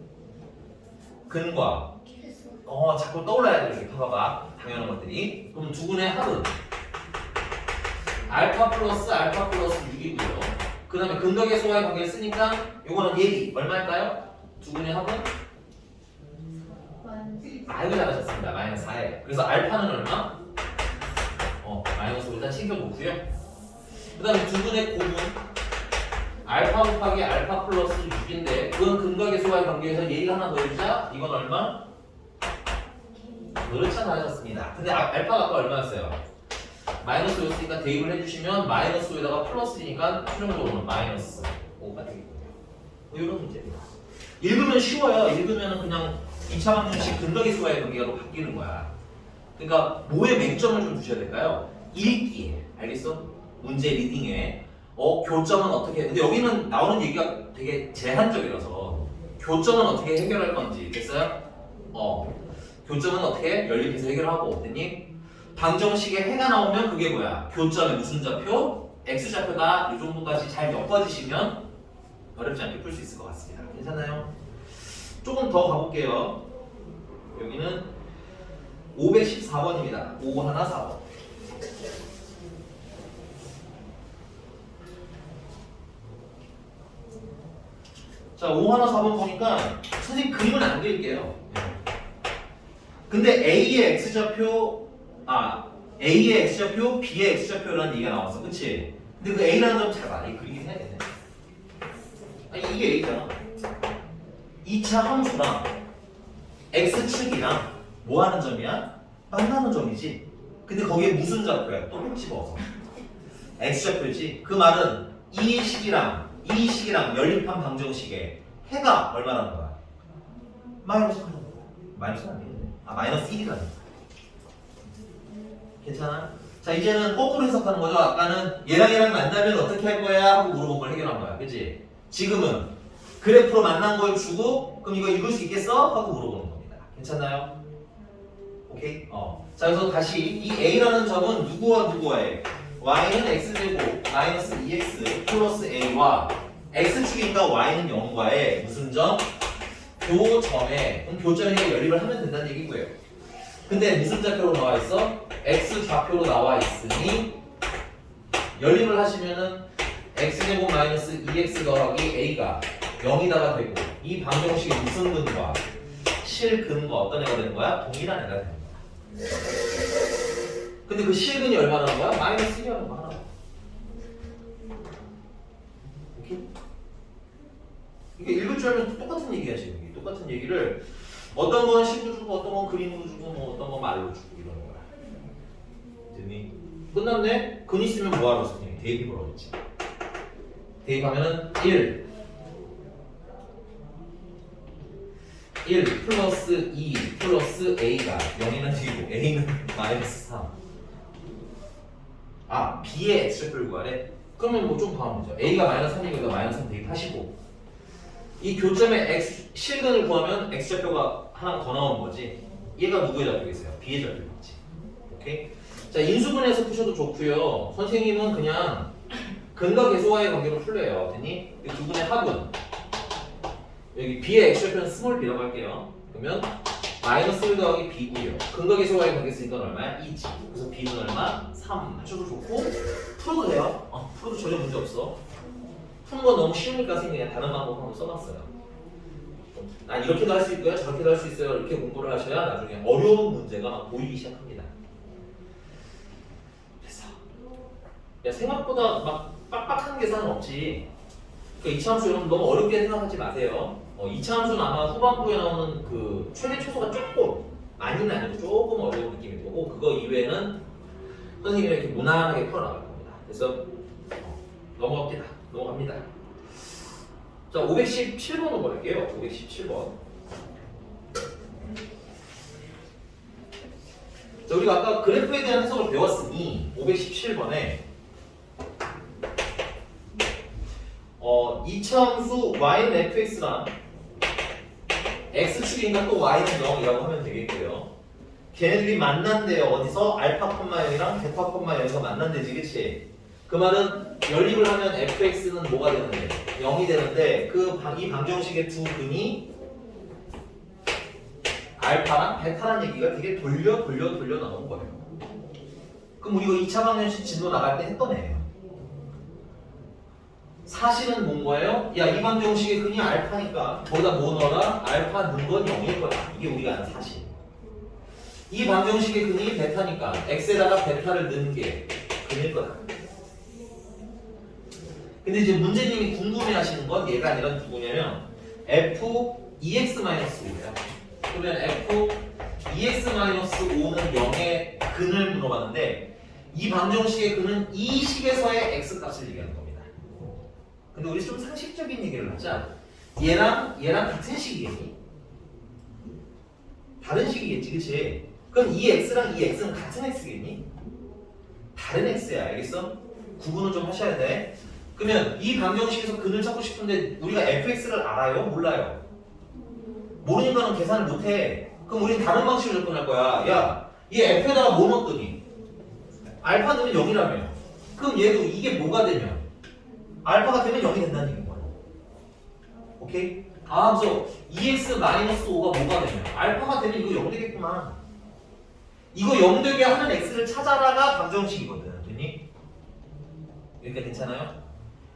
근과 자꾸 떠올라야 돼 이렇게 봐봐 당연한 것들이. 그럼 두 근의 합은 알파 플러스 6이고요. 그 다음에 근덕의 소와의 관계를 쓰니까 요거는 예비 얼마일까요? 두 근의 합은? 아이고 잘하셨습니다. 마이너스 4예요. 그래서 알파는 얼마? 마이너스 5 일단 챙겨놓고요. 그 다음에 두 근의 곱은 알파 곱하기 알파 플러스 6인데 그건 근과 계수와의 관계에서 예를 하나 더해주자. 이건 얼마? 그렇죠. 잘하셨습니다. 근데 알파가 아까 얼마였어요? 마이너스 5였으니까 대입을 해주시면 마이너스 5에다가 플러스니까 최종적으로는 마이너스 5가 되겠군요. 이런 문제입니다. 읽으면 쉬워요. 읽으면 그냥 2차 방정식 근과 계수와의 관계가 바뀌는 거야. 그러니까 뭐에 맹점을 좀 두셔야 될까요? 읽기에. 알겠어? 문제 리딩에 교점은 어떻게 근데 여기는 나오는 얘기가 되게 제한적이라서 교점은 어떻게 해결할 건지 됐어요? 교점은 어떻게 연립해서 해결하고 됐니? 방정식에 해가 나오면 그게 뭐야? 교점의 무슨 좌표? x좌표가 이 정도까지 잘 엮어지시면 어렵지 않게 풀 수 있을 것 같습니다. 괜찮아요? 조금 더 가볼게요. 여기는 514번입니다. 514번. 자, 514번 보니까 선생님 그림은 안 그릴게요. 근데 A의 X좌표, A의 X좌표, B의 X좌표라는 얘기가 나왔어. 그치? 근데 그 A라는 점 잘 봐. 이 그리긴 해야 되네. 이게 A잖아. 2차 함수랑 X축이랑 뭐 하는 점이야? 만나는 점이지. 근데 거기에 무슨 좌표야? 또 집어서. X좌표지. 그 말은 이 식이랑 연립한 방정식에 해가 얼마라는 거야? 마이너스 하는 거야. 마이너스는 안 되겠네. 마이너스 1이라는 거야. 괜찮아? 자, 이제는 거꾸로 해석하는 거죠. 아까는 얘랑 만나면 어떻게 할 거야? 하고 물어본 걸 해결한 거야. 그치? 지금은 그래프로 만난 걸 주고 그럼 이거 읽을 수 있겠어? 하고 물어보는 겁니다. 괜찮나요? 오케이? 자, 그래서 다시 이 a라는 점은 누구와 누구와의 y는 x제곱 마이너스 2x 플러스 a와 x축이니까 y는 0과의 무슨 점? 교점에 그럼 교점에 연립을 하면 된다는 얘기고요. 근데 무슨 좌표로 나와 있어? x 좌표로 나와 있으니 연립을 하시면은 x제곱 마이너스 2x 더하기 a가 0이다가 되고 이 방정식의 무슨 근과 실근과 어떤 애가 되는 거야? 동일한 애가 되는 거야. 근데 그 실근이 얼마나 거야? 마이너스 1이라는 거 하나. 오케이? 이게 읽을 줄 알면 똑같은 얘기야 지금. 똑같은 얘기를 어떤 건 식으로 주고 어떤 건 그림으로 주고 뭐 어떤 건 말로 주고 이러는 거야. 됐니? 끝났네? 근 있으면 뭐하러 선생님이 대입해보라고 했지. 대입하면은 1 플러스 2 플러스 a가 0이면 되고 a는 마이너스 3. b의 x좌표를 구하래? 그러면 뭐 좀 더 하면 되죠. a가 마이너스 3이니까 마이너스 3 대입하시고 이 교점의 x 실근을 구하면 x좌표가 하나 더 나오는 거지. 얘가 누구의 좌표겠어요? b의 좌표겠지. 오케이? 자, 인수분해해서 푸셔도 좋고요. 선생님은 그냥 근과 계수와의 관계로 풀래요. 됐니? 이 두 분의 합은 여기 b의 x좌표는 스몰 b라고 할게요. 그러면 마이너스 1 더하기 b고요. 근과 계수와의 관계 쓰니까 얼마야? 2지. 그래서 b는 얼마? 3 하셔도 좋고 풀어도 돼요. 풀어도 전혀 문제 없어. 푸는 건 너무 쉬우니까 선생님이 그냥 다른 방법 한번 써봤어요. 이렇게도 할 수 있고요. 저렇게도 할 수 있어요. 이렇게 공부를 하셔야 나중에 어려운 문제가 막 보이기 시작합니다. 그래서 야, 생각보다 막 빡빡한 계산은 없지. 그러니까 이차함수 여러분 너무 어렵게 생각하지 마세요. 이차함수는 아마 후반부에 나오는 그 최대 최소가 조금 많이는 아니고 조금 어려운 느낌일 거고 그거 이외에는 선생님이 이렇게 무난하게 풀어나갈 겁니다. 그래서 넘어갑니다. 자, 517번으로 볼게요. 517번. 자, 우리가 아까 그래프에 대한 해석을 배웠으니 517번에 이차함수 y는 fx랑 x축이니까 또 y는 0이라고 하면 되겠고요. 걔네들이 만난대요. 어디서? 알파, 0이랑 베타, 0가 만난대지, 그치? 그 말은 연립을 하면 fx는 뭐가 되는데? 0이 되는데 이 방정식의 두 근이 알파랑 베타란 얘기가 되게 돌려 나온 거예요. 그럼 우리 이거 2차 방정식 진도 나갈 때 했던 애예요. 사실은 뭔 거예요? 야, 이 방정식의 근이 알파니까 거기다 뭐 넣어라? 알파 넣은 건 0일 거다. 이게 우리가 아는 사실. 이 방정식의 근이 베타니까 x에다가 베타를 넣은 게 근일 거다. 근데 이제 문제님이 궁금해하시는 건 얘가 아니라 누구냐면 f2x-5예요. 그러면 f2x-5는 0의 근을 물어봤는데 이 방정식의 근은 이 식에서의 x값을 얘기하는 겁니다. 근데 우리 좀 상식적인 얘기를 하자. 얘랑 같은 식이겠니? 다른 식이겠지, 그치? 그럼 이 x랑 이 x는 같은 x겠니? 다른 x야, 알겠어? 구분을 좀 하셔야 돼. 그러면 이 방정식에서 근을 찾고 싶은데 우리가 fx를 알아요? 몰라요? 모르니까는 계산을 못해. 그럼 우리는 다른 방식으로 접근할 거야. 야, 이 f에다가 뭐 넣었더니 알파 넣으면 0이라며. 그럼 얘도 이게 뭐가 되면 알파가 되면 0이 된다는 얘기인 거야. 오케이? 그래서 2x-5가 뭐가 되면 알파가 되면 이거 0 되겠구만. 이거 0 되게 하는 x를 찾아라가 방정식이거든. 됐니? 여기까지 괜찮아요?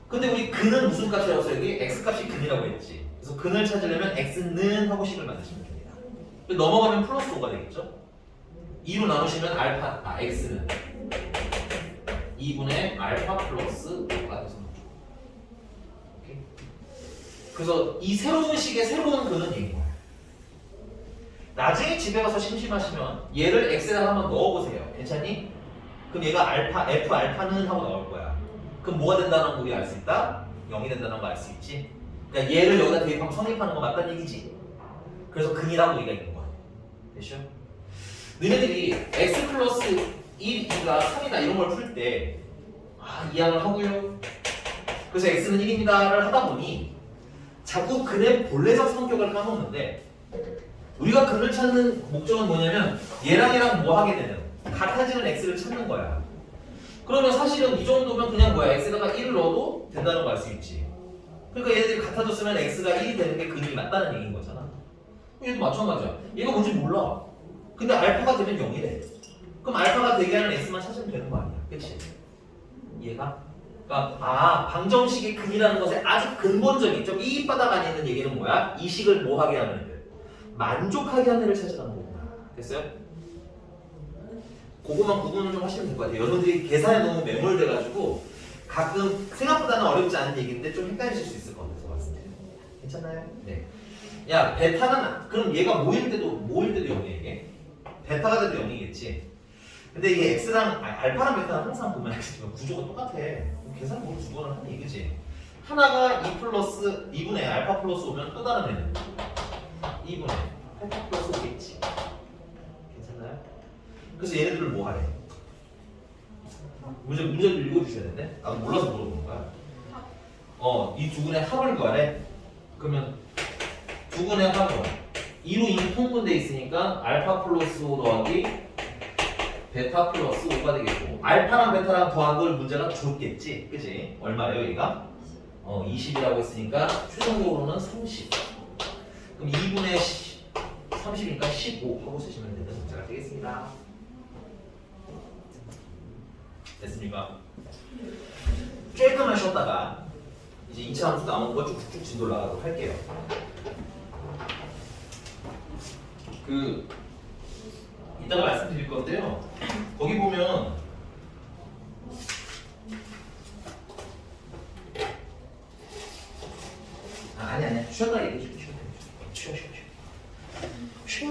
근데 우리 근은 무슨 값이라고 써요? 여기 x값이 근이라고 했지. 그래서 근을 찾으려면 x는 하고 식을 만드시면 됩니다. 넘어가면 플러스 5가 되겠죠? 2로 나누시면 x는 2분의 알파 플러스 5가 돼서 오케이? 그래서 이 새로운 식의 새로운 근은 얘기인 거예요. 나중에 집에 가서 심심하시면 얘를 x에다 한번 넣어보세요. 괜찮니? 그럼 얘가 f 알파는 하고 나올 거야. 그럼 뭐가 된다는 거 우리 알 수 있다? 0이 된다는 거 알 수 있지? 그러니까 얘를 여기다 대입하면 성립하는 거 맞다는 얘기지? 그래서 근이라고 우리가 있는 거야. 됐죠? 너희들이 x 플러스 1가 3이다 이런 걸 풀 때 이항을 하고요. 그래서 x는 1입니다를 하다 보니 자꾸 근의 본래적 성격을 까먹는데 우리가 근을 찾는 목적은 뭐냐면 얘랑 뭐 하게 되는 같아지는 x를 찾는 거야. 그러면 사실은 이 정도면 그냥 뭐야 x에다가 1을 넣어도 된다는 거 알 수 있지. 그러니까 얘네들이 같아졌으면 x가 1이 되는 게 근이 맞다는 얘기인 거잖아. 얘도 마찬가지야. 얘가 뭔지 몰라. 근데 알파가 되면 0이래. 그럼 알파가 되게 하는 x만 찾으면 되는 거 아니야. 그치? 이해가? 그러니까 방정식의 근이라는 것에 아주 근본적인 좀 이익바닥 안에 있는 얘기는 뭐야? 이 식을 뭐 하게 하는 애들? 만족하게 하는 애를 찾으라는 거구나. 됐어요? 그거만 구분을 좀 하시면 될 것 같아요. 여러분들이 계산에 너무 매몰돼가지고 가끔 생각보다는 어렵지 않은 얘기인데 좀 헷갈리실 수 있을 것 같아서 말씀드려요. 괜찮나요? 네. 야 베타는 그럼 얘가 모일 때도 0이야 이게? 베타가 돼도 0이겠지. 근데 이게 x랑 알파랑 베타는 항상 보면 알겠지만 구조가 똑같아. 계산 뭘 두 번을 하니 그지? 하나가 2 플러스 2분의 알파 플러스 5면 또 다른 애는 2분의 알파 플러스 5겠지. 괜찮나요? 그래서 얘네들을 뭐 하래? 문제를 읽어주셔야 되는데? 나도 몰라서 물어보는 거야. 이 두 분의 합을 구하래? 그러면 두 분의 합은 2로 이미 통분돼 있으니까 알파 플러스 5 더하기 베타 플러스 5가 되겠고 알파랑 베타랑 더한 걸 문제가 줬겠지? 그치? 얼마예요 얘가? 20이라고 했으니까 최종적으로는 30. 그럼 2분의 30이니까 15 하고 쓰시면 되는 문제가 되겠습니다. 됐습니까? 조금만 쉬었다가 이제 2차 함수 남은 거 쭉쭉 진도 올라가도록 할게요. 이따가 말씀드릴 건데요. 거기 보면 아니야 쉬었다 얘기해 줄게. 쉬어.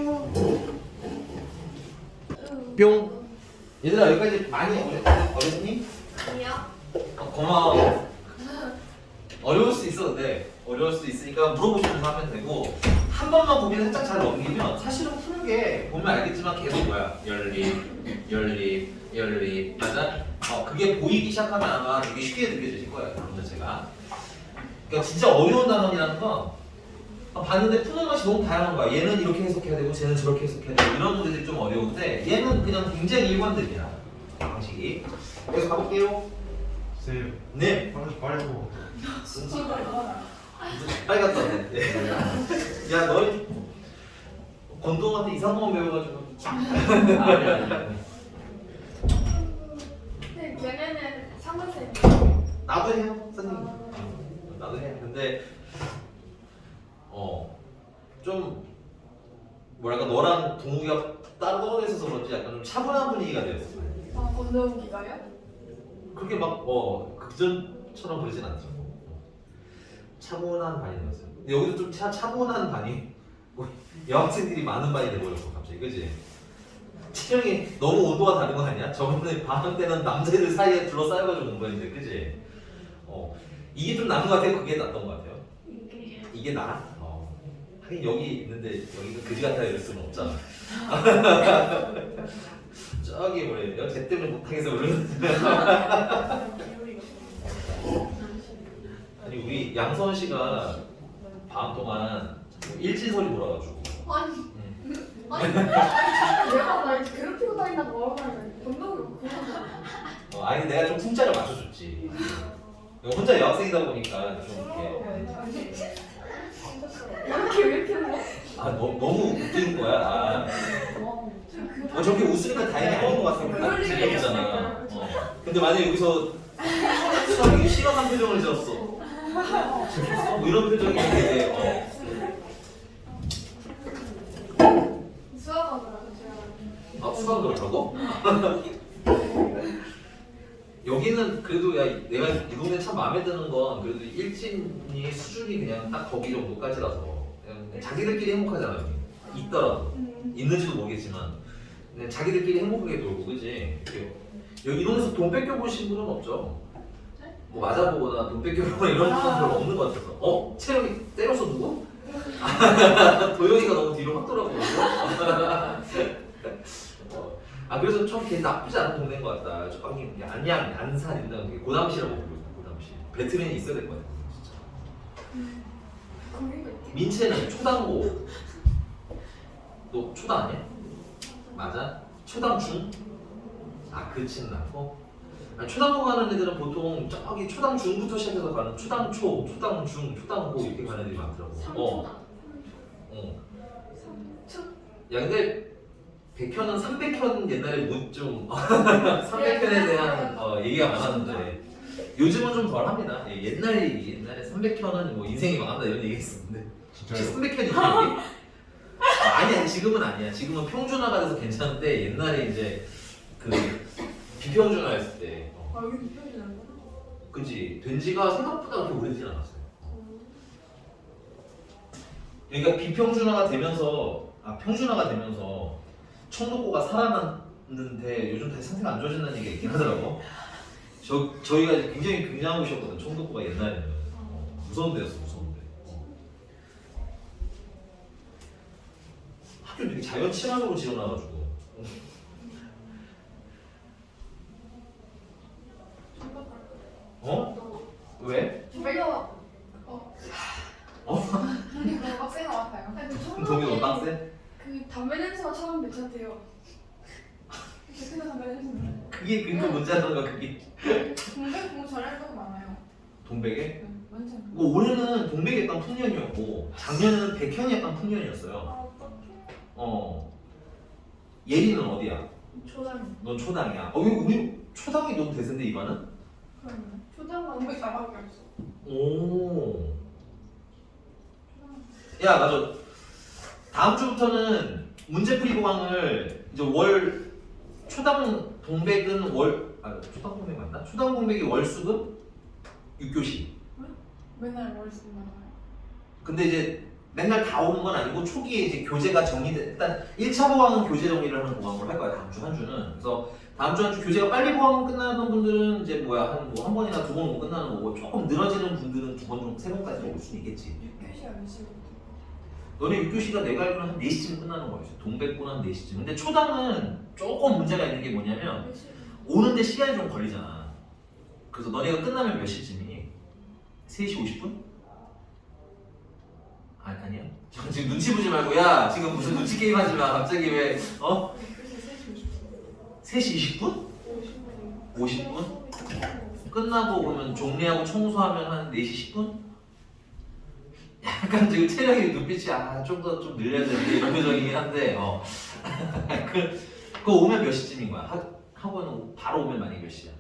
뿅. 얘들아 여기까지 많이 어렵니? 아니요. 고마워. 어려울 수 있어. 근데 어려울 수 있으니까 물어보시면서 하면 되고 한 번만 고민을 살짝 잘 넘기면 사실은 푸는 게 보면 알겠지만 계속 뭐야 연립 맞아? 그게 보이기 시작하면 아마 되게 쉽게 느껴지실 거예요. 단어 자체가. 그러니까 진짜 어려운 단원이라는 건 봤는데 푸는 맛이 너무 다양한 거야. 얘는 이렇게 해석해야 되고 쟤는 저렇게 해석해야 되고 이런 문제들이 좀 어려운데 얘는 그냥 굉장히 일관되냐 방식이. 그래서 가볼게요. 쌤, 네. 빨리 빨리 갔다 왔네. 야, 너희 권동한테 이상한 배워가지고. 아니야. 네, 걔네는 상관쌤. 나도 해요, 선생님. 나도 해. 근데 좀 뭐랄까 너랑 동욱이가 따로 떨어져 있어서 그런지 약간 좀 차분한 분위기가 되었어. 건너오기가요? 그렇게 막 그전처럼 그러진 않죠. 차분한 반이 되었어요. 근데 여기도 좀 차분한 반이 여학생들이 많은 반이 돼버렸어 갑자기, 그지? 체형이 너무 온도가 다른 거 아니야? 저번에 방학 때는 남자애들 사이에 둘러싸여가지고 온 거였는데, 그지? 이게 좀 나은 것 같아요? 그게 낫던 것 같아요? 이게 나아? 하긴 여기 있는데 여기가 그지 같아 이럴 수는 없잖아. 저기 뭐래요? 쟤 때문에 못하겠어 그러는데. 아니 우리 양선 씨가 밤 동안 일진설이 돌아가지고. 아니 내가 날 괴롭히고 다닌다고 말하면 건너오기 그거. 아니 내가 좀 풍자를 맞춰줬지. 혼자 여학생이다 보니까 좀 이렇게 왜 이렇게 울어? 너무 웃기는 거야. 저렇게 웃으니까 다행이 아닌 것 같으면 재미없잖아. 근데 만약 여기서 수학이 심각한 표정을 지었어. 뭐 이런 표정이 되게 수학하더라고 제가. 수학을 그렇다고? 여기는 그래도 내가 이 동네 참 마음에 드는 건 그래도 일진이 수준이 그냥 딱 거기 정도까지라서 그냥 자기들끼리 행복하잖아. 여기 있더라도 있는지도 모르겠지만 그냥 자기들끼리 행복하게 놀고, 그지? 여기 이 동네에서 돈 뺏겨보신 분은 없죠? 뭐 맞아보거나 돈 뺏겨보거나 이런 분은 별로 없는 것 같아서. 채영이 때렸어 누구? 도영이가 너무 뒤로 확 돌아보고 그래서 좀 되게 나쁘지 않은 동네인 것 같다. 저기 안양, 안산 이런 데가 되게 고담시라고 부르고 있다. 고담시. 배트맨이 있어야 될 것 같아. 진짜. 거기가 있대. 민채는 초당고. 너 초당 아니야? 맞아? 초당 중? 그렇지는 않고. 초당고 가는 애들은 보통 저기 초당 중부터 시작해서 가는 초당 초, 초당 중, 초당 고 이렇게 가는 애들이 많더라고. 야 근데 백현은 300현 옛날에 뭐좀 300현에 대한 얘기가 많았는데 요즘은 좀 덜합니다. 옛날에 300현은 뭐 인생이 망한다 이런 얘기 있었는데 혹시 진짜요? 300현이 얘기? 아니야 지금은 아니야. 지금은 평준화가 돼서 괜찮은데 옛날에 이제 그 비평준화였을 때 여기 비평준화인 거? 그치 된 지가 생각보다 그렇게 오래되진 않았어요. 그러니까 비평준화가 되면서 평준화가 되면서 청독고가 살아났는데 요즘 다시 상태가 안 좋아진다는 얘기가 있긴 하더라고. 저희가 굉장히 굉장한 곳이었거든. 청독고가 옛날에는 무서운 데였어. 무서운 데. 학교 되게 자연 친화적으로 지어놔가지고. 왜? 저희가 돈이 너무 빡센 것 같아요. 동이 너무 빡세? 그 담배 냄새가 처음 괜찮대요. 그때 담배 냄새. 그게 그러니까 문제라는 거야 그게. 공백 공부 잘할 때가 많아요. 동백에? 완전. 뭐 올해는 동백이 약간 풍년이었고 작년에는 백현이 약간 풍년이었어요. 예리는 어디야? 초당. 넌 초당이야. 우리 초당이 너무 대세인데 이반은? 그러면 초당과 공백 나밖에 없어. 오. 야 맞아. 다음 주부터는 문제풀이 보강을 이제 월 초당 동백은 초당 동백 맞나? 초당 동백이 월수금 6교시. 맨날 머리 쓰는 나와요. 근데 이제 맨날 다 오는 건 아니고 초기에 이제 교재가 정리돼 일단 1차 보강은 교재 정리를 하는 보강을 할 거야 다음 주 한 주는. 그래서 다음 주 한 주 교재가 빨리 보강 끝나는 분들은 이제 한 번이나 두 번 오고 끝나는 거고 조금 늘어지는 분들은 두 번 정도 세 번까지 올 수는 있겠지. 6교시 안 쉬고. 너네 6교시가 내가 알기로는 한 4시쯤 끝나는 거였어. 동백고는 한 4시쯤. 근데 초당은 조금 문제가 있는 게 뭐냐면 몇 시? 오는데 시간이 좀 걸리잖아. 그래서 너네가 끝나면 몇 시쯤이니? 3시 50분? 아니야? 지금 눈치 보지 말고 야 지금 무슨 눈치 게임 하지 마. 갑자기 왜 6교시 3시 50분. 3시 20분? 50분? 끝나고 그러면 정리하고 청소하면 한 4시 10분? 약간 지금 체력이 눈빛이 좀 더 좀 늘려야 되는데 이런 표정이긴 한데 그거 오면 몇 시쯤인 거야? 학원은 바로 오면 만약에 몇 시야?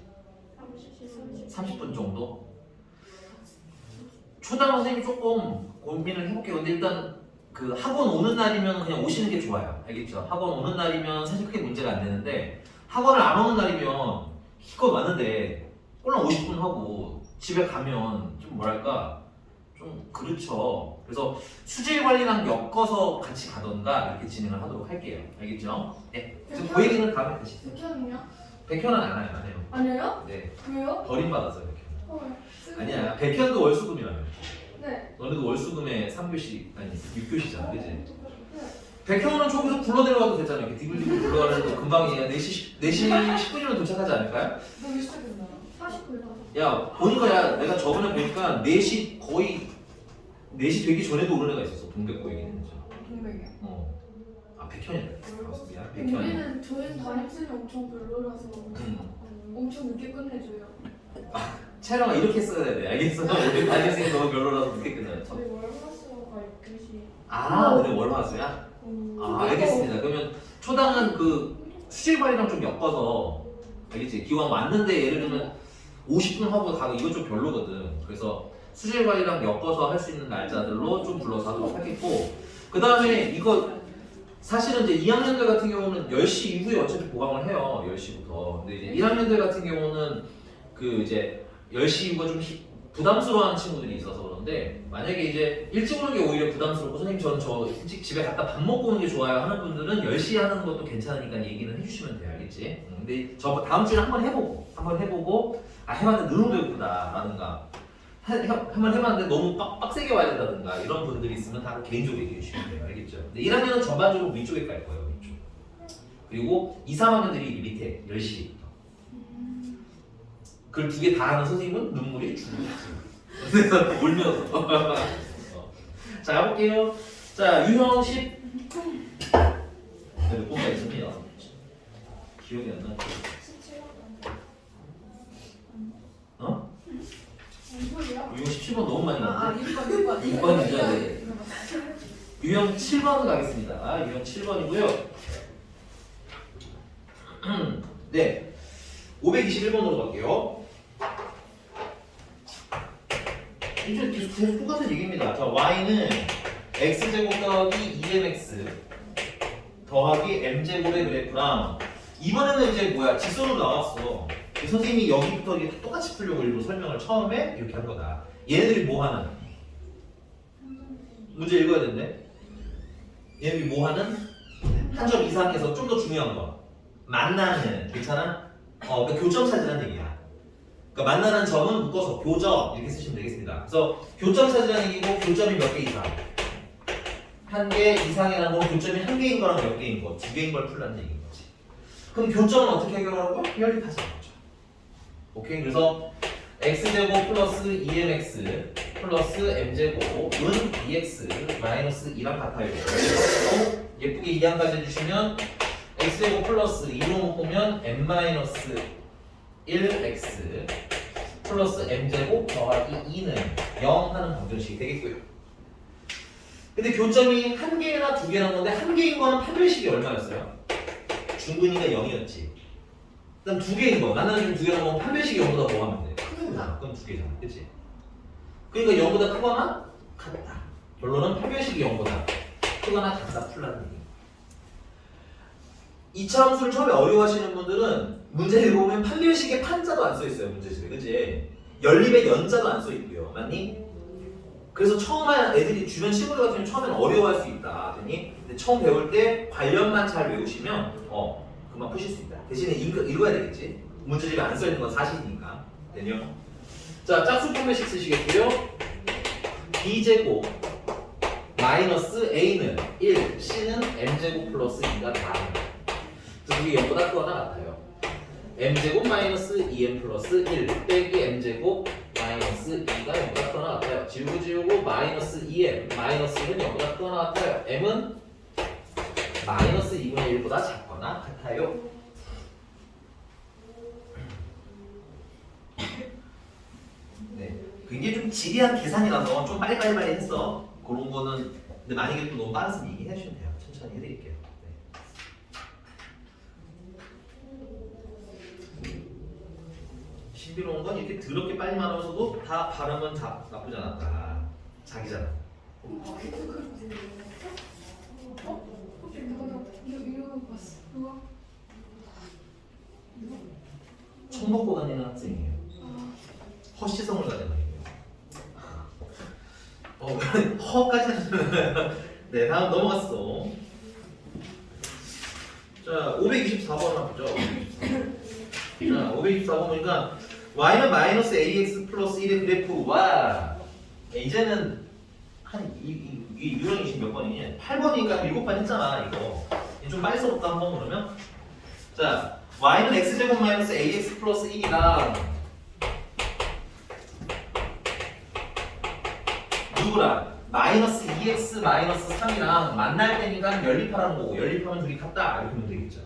30분 정도? 초당 선생님이 조금 고민을 해볼게요. 근데 일단 그 학원 오는 날이면 그냥 오시는 게 좋아요. 알겠죠? 학원 오는 날이면 사실 크게 문제가 안 되는데 학원을 안 오는 날이면 기껏 왔는데 꼴랑 50분 하고 집에 가면 좀 뭐랄까 좀 그렇죠. 그래서 수질 관리랑 엮어서 같이 가던가 이렇게 진행을 하도록 할게요. 알겠죠? 네. 그래서 그 얘기는 다음에 다시. 백현은요? 백현은 안 해요. 아니에요? 네. 왜요? 버림받았어요, 백현. 헐. 아니야. 백현도 월수금이라며. 네. 너네도 월수금에 3교시 아니 6교시잖아, 그지? 백현은 저기서 굴러 내려가도 되잖아. 이렇게 디글디글 굴러가는데 금방이야. 4시 10분이면 도착하지 않을까요? 너몇 시에 끝나요? 40분이요. 야 보니까 내가 저번에 보니까 4시 거의 4시 되기 전에도 오는 애가 있었어. 동백고 얘기는 진짜. 동백이요. 백현이야. 야 백현이. 저희는 담임쌤이 엄청 별로라서 엄청 늦게 끝내줘요. 촬영을 이렇게 써야 돼. 알겠어? 우리 담임선생님 너무 별로라서 늦게 끝나요. 저희 월화수가 6교시. 너네 월화수야? 알겠습니다. 그러면 초당은 그 수질관리랑 좀 엮어서 알겠지? 기왕 왔는데 예를 들면 50분 하고 가고 이건 좀 별로거든. 그래서 수질관리랑 엮어서 할 수 있는 날짜들로 좀 불러서 하도록 하겠고 그 다음에 이거 사실은 이제 2학년들 같은 경우는 10시 이후에 어차피 보강을 해요. 10시부터. 근데 이제 1학년들 같은 경우는 그 이제 10시 이후가 좀 부담스러워하는 친구들이 있어서 그런데 만약에 이제 일찍 오는 게 오히려 부담스럽고 선생님 저는 저 일찍 집에 갔다 밥 먹고 오는 게 좋아요 하는 분들은 10시에 하는 것도 괜찮으니까 얘기는 해주시면 돼요. 알겠지? 근데 저 다음 주에 한번 해보고 해봤는데 너무 배고프다 라든가 한번 해봤는데 너무 빡세게 와야 된다든가 이런 분들이 있으면 다 개인적으로 얘기해 주시면 돼요. 알겠죠? 근데 1학년은 전반적으로 위쪽에 깔 거예요. 위쪽. 그리고 2, 3학년들이 밑에 10시. 그걸 두 개 다 하는 선생님은 눈물이 주는 그래서 울면서. 자, 가볼게요. 자, 유형 10. 몇 번가 있습니다. 기억이 안 나. 17번. 어? 뭔 소리야? 유형 17번 너무 많이 갔는데. 6번. 6번이죠, 네. 유형 7번 가겠습니다. 유형 7번이고요. 네. 521번으로 갈게요. 이제 계속 똑같은 얘기입니다. 자, y는 x제곱 더하기 2mx 더하기 m제곱의 그래프랑 이번에는 이제 뭐야 직선으로 나왔어. 선생님이 여기부터 이렇게 똑같이 풀려고 일부러 설명을 처음에 이렇게 한 거다. 얘네들이 뭐 하는? 문제 읽어야 되는데. 얘네들이 뭐 하는? 한 점 이상에서 좀 더 중요한 거. 만나는, 괜찮아? 그러니까 교점 찾으라는 얘기야. 그러니까 만나는 점은 묶어서 교점 이렇게 쓰시면 되겠습니다. 그래서 교점 찾으라는 얘기고 교점이 몇 개 이상? 한 개 이상이라는 건 교점이 한 개인 거랑 몇 개인 거, 두 개인 걸 풀라는 얘기인 거지. 그럼 교점은 어떻게 해결하라고? 연립하자는 거죠. 오케이, 그래서 x제곱 플러스 2mx 플러스 m제곱은 2x 마이너스 2랑 같아요. 그래서 예쁘게 2항까지 해주시면 x제곱 플러스 2로 보면 m 마이너스 1x 플러스 m제곱 더하기 2는 0 하는 방정식이 되겠고요. 근데 교점이 한 개나 두 개라는 건데 한 개인 거는 판별식이 얼마였어요? 중근이가 0이었지. 그다음 두 개인 거, 만나는 두 개라는 건 판별식이 0보다 뭐 하면 돼? 크구나. 그럼 두 개잖아, 그렇지? 그러니까 0보다 크거나 같다. 결론은 판별식이 0보다 크거나 같다 풀라는 얘기. 2차 함수를 처음에 어려워하시는 분들은 문제 읽어보면 판별식에 판자도 안 써있어요, 문제집에. 그치? 연립에 연자도 안 써있고요. 맞니? 그래서 처음에 애들이 주변 친구들 같으면 처음에는 어려워할 수 있다. 되니? 근데 처음 배울 때 관련만 잘 외우시면 금방 푸실 수 있다. 대신에 읽어야 되겠지? 문제집에 안 써있는 건 사실이니까. 되냐? 자, 짝수 판별식 쓰시겠고요. b제곱 마이너스 a는 1, c는 m제곱 플러스 2가 다입니다. 그게 0보다 크거나 같아요. m제곱 마이너스 2m 플러스 1 빼기 m제곱 마이너스 2가 0보다 크거나 같아요. 지우고 마이너스 2m 마이너스는 0보다 크거나 같아요. m은 마이너스 2분의 1보다 작거나 같아요. 네, 굉장히 좀 지리한 계산이라서 좀 빨리빨리 했어. 그런 거는 근데 만약에 또 너무 빠르면 얘기해 주시면 돼요. 천천히 해드릴게요. 신비로운 건 이렇게 더럽게 빨리 말하면서도 다 발음은 다 나쁘지 않았다. 자기잖아. 이거 봤어. 누가? 총 먹고 다니는 학생이에요. 허시성을 가진 아이예요. 허까지는 네, 다음 넘어갔어. 자, 524번 한번 보죠. 자, 524번 보니까 y는 마이너스 ax 플러스 1의 그래프와 이제는 이 유형이 지금 몇 번이냐? 8번이니까 7번 했잖아 이거. 좀 빨리 써볼까 한번 그러면? 자, y는 x제곱 마이너스 ax 플러스 1이랑 누구랑? 마이너스 2x 마이너스 3이랑 만날 때니까 연립하라는 거고 연립하면 둘이 같다 이렇게 하면 되겠죠.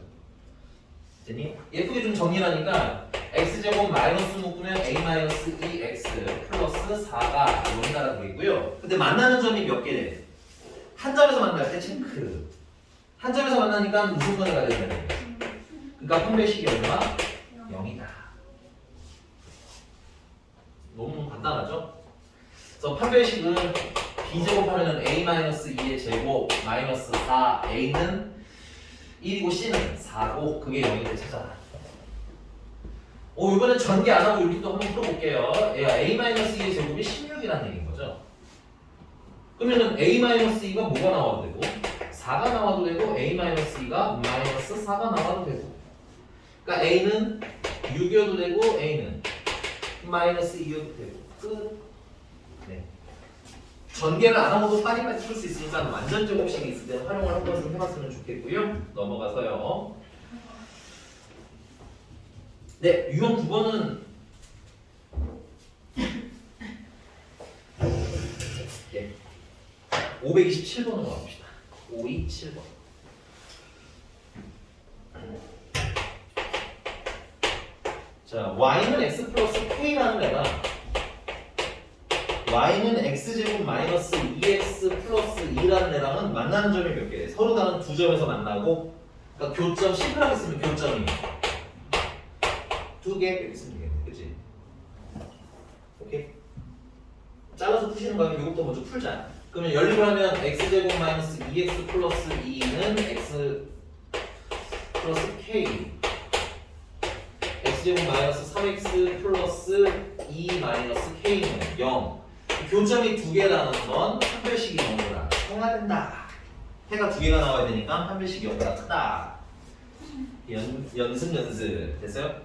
됐니? 예쁘게 좀 정리하니까 x제곱 마이너스 묶으면 a 마이너스 2x 플러스 4가 연달아 되겠고요. 근데 만나는 점이 몇 개 돼? 한 점에서 만날 때 체크. 한 점에서 만나니까 무슨 건에 가야 되는 거야? 그러니까 판별식이 얼마? 0이다. 너무 간단하죠? 그래서 판별식은 b제곱하면 a-2의 제곱 마이너스 4 a는 1이고 c는 4고 그게 0일 때 찾아라. 이번엔 전개 안 하고 이렇게 또 한번 풀어볼게요. a-2의 제곱이 16이라는 얘기인 거죠. 그러면은 a-2가 뭐가 나와도 되고 4가 나와도 되고 a-2가 마이너스 4가 나와도 되고 그러니까 a는 6이어도 되고 a는 마이너스 2여도 되고 끝. 네. 전개를 안 하고도 빨리빨리 풀 수 있으니까 완전 제곱식이 있을 때 활용을 한번 좀 해봤으면 좋겠고요. 넘어가서요. 네, 유형 9번은 네, 527번으로 가봅시다. 527번. 자, y는 x 플러스 k라는 애가 y는 x제곱 마이너스 2x 플러스 2라는 애랑은 만나는 점이 몇 개? 서로 다른 두 점에서 만나고, 그러니까 교점 심플하게 쓰면 교점이 두 개 이렇게 쓰면 되겠네, 그치? 오케이? 잘라서 푸시는 거면 이것부터 먼저 풀자. 그러면 연립을 하면 x제곱 마이너스 2x 플러스 2는 x 플러스 k, x제곱 마이너스 3x 플러스 2 마이너스 k는 0. 교점이 두 개라는 건 한 별씩이 0보다 해야 된다. 해가 두 개가 나와야 되니까 한 별씩이 0보다 크다. 연습 됐어요?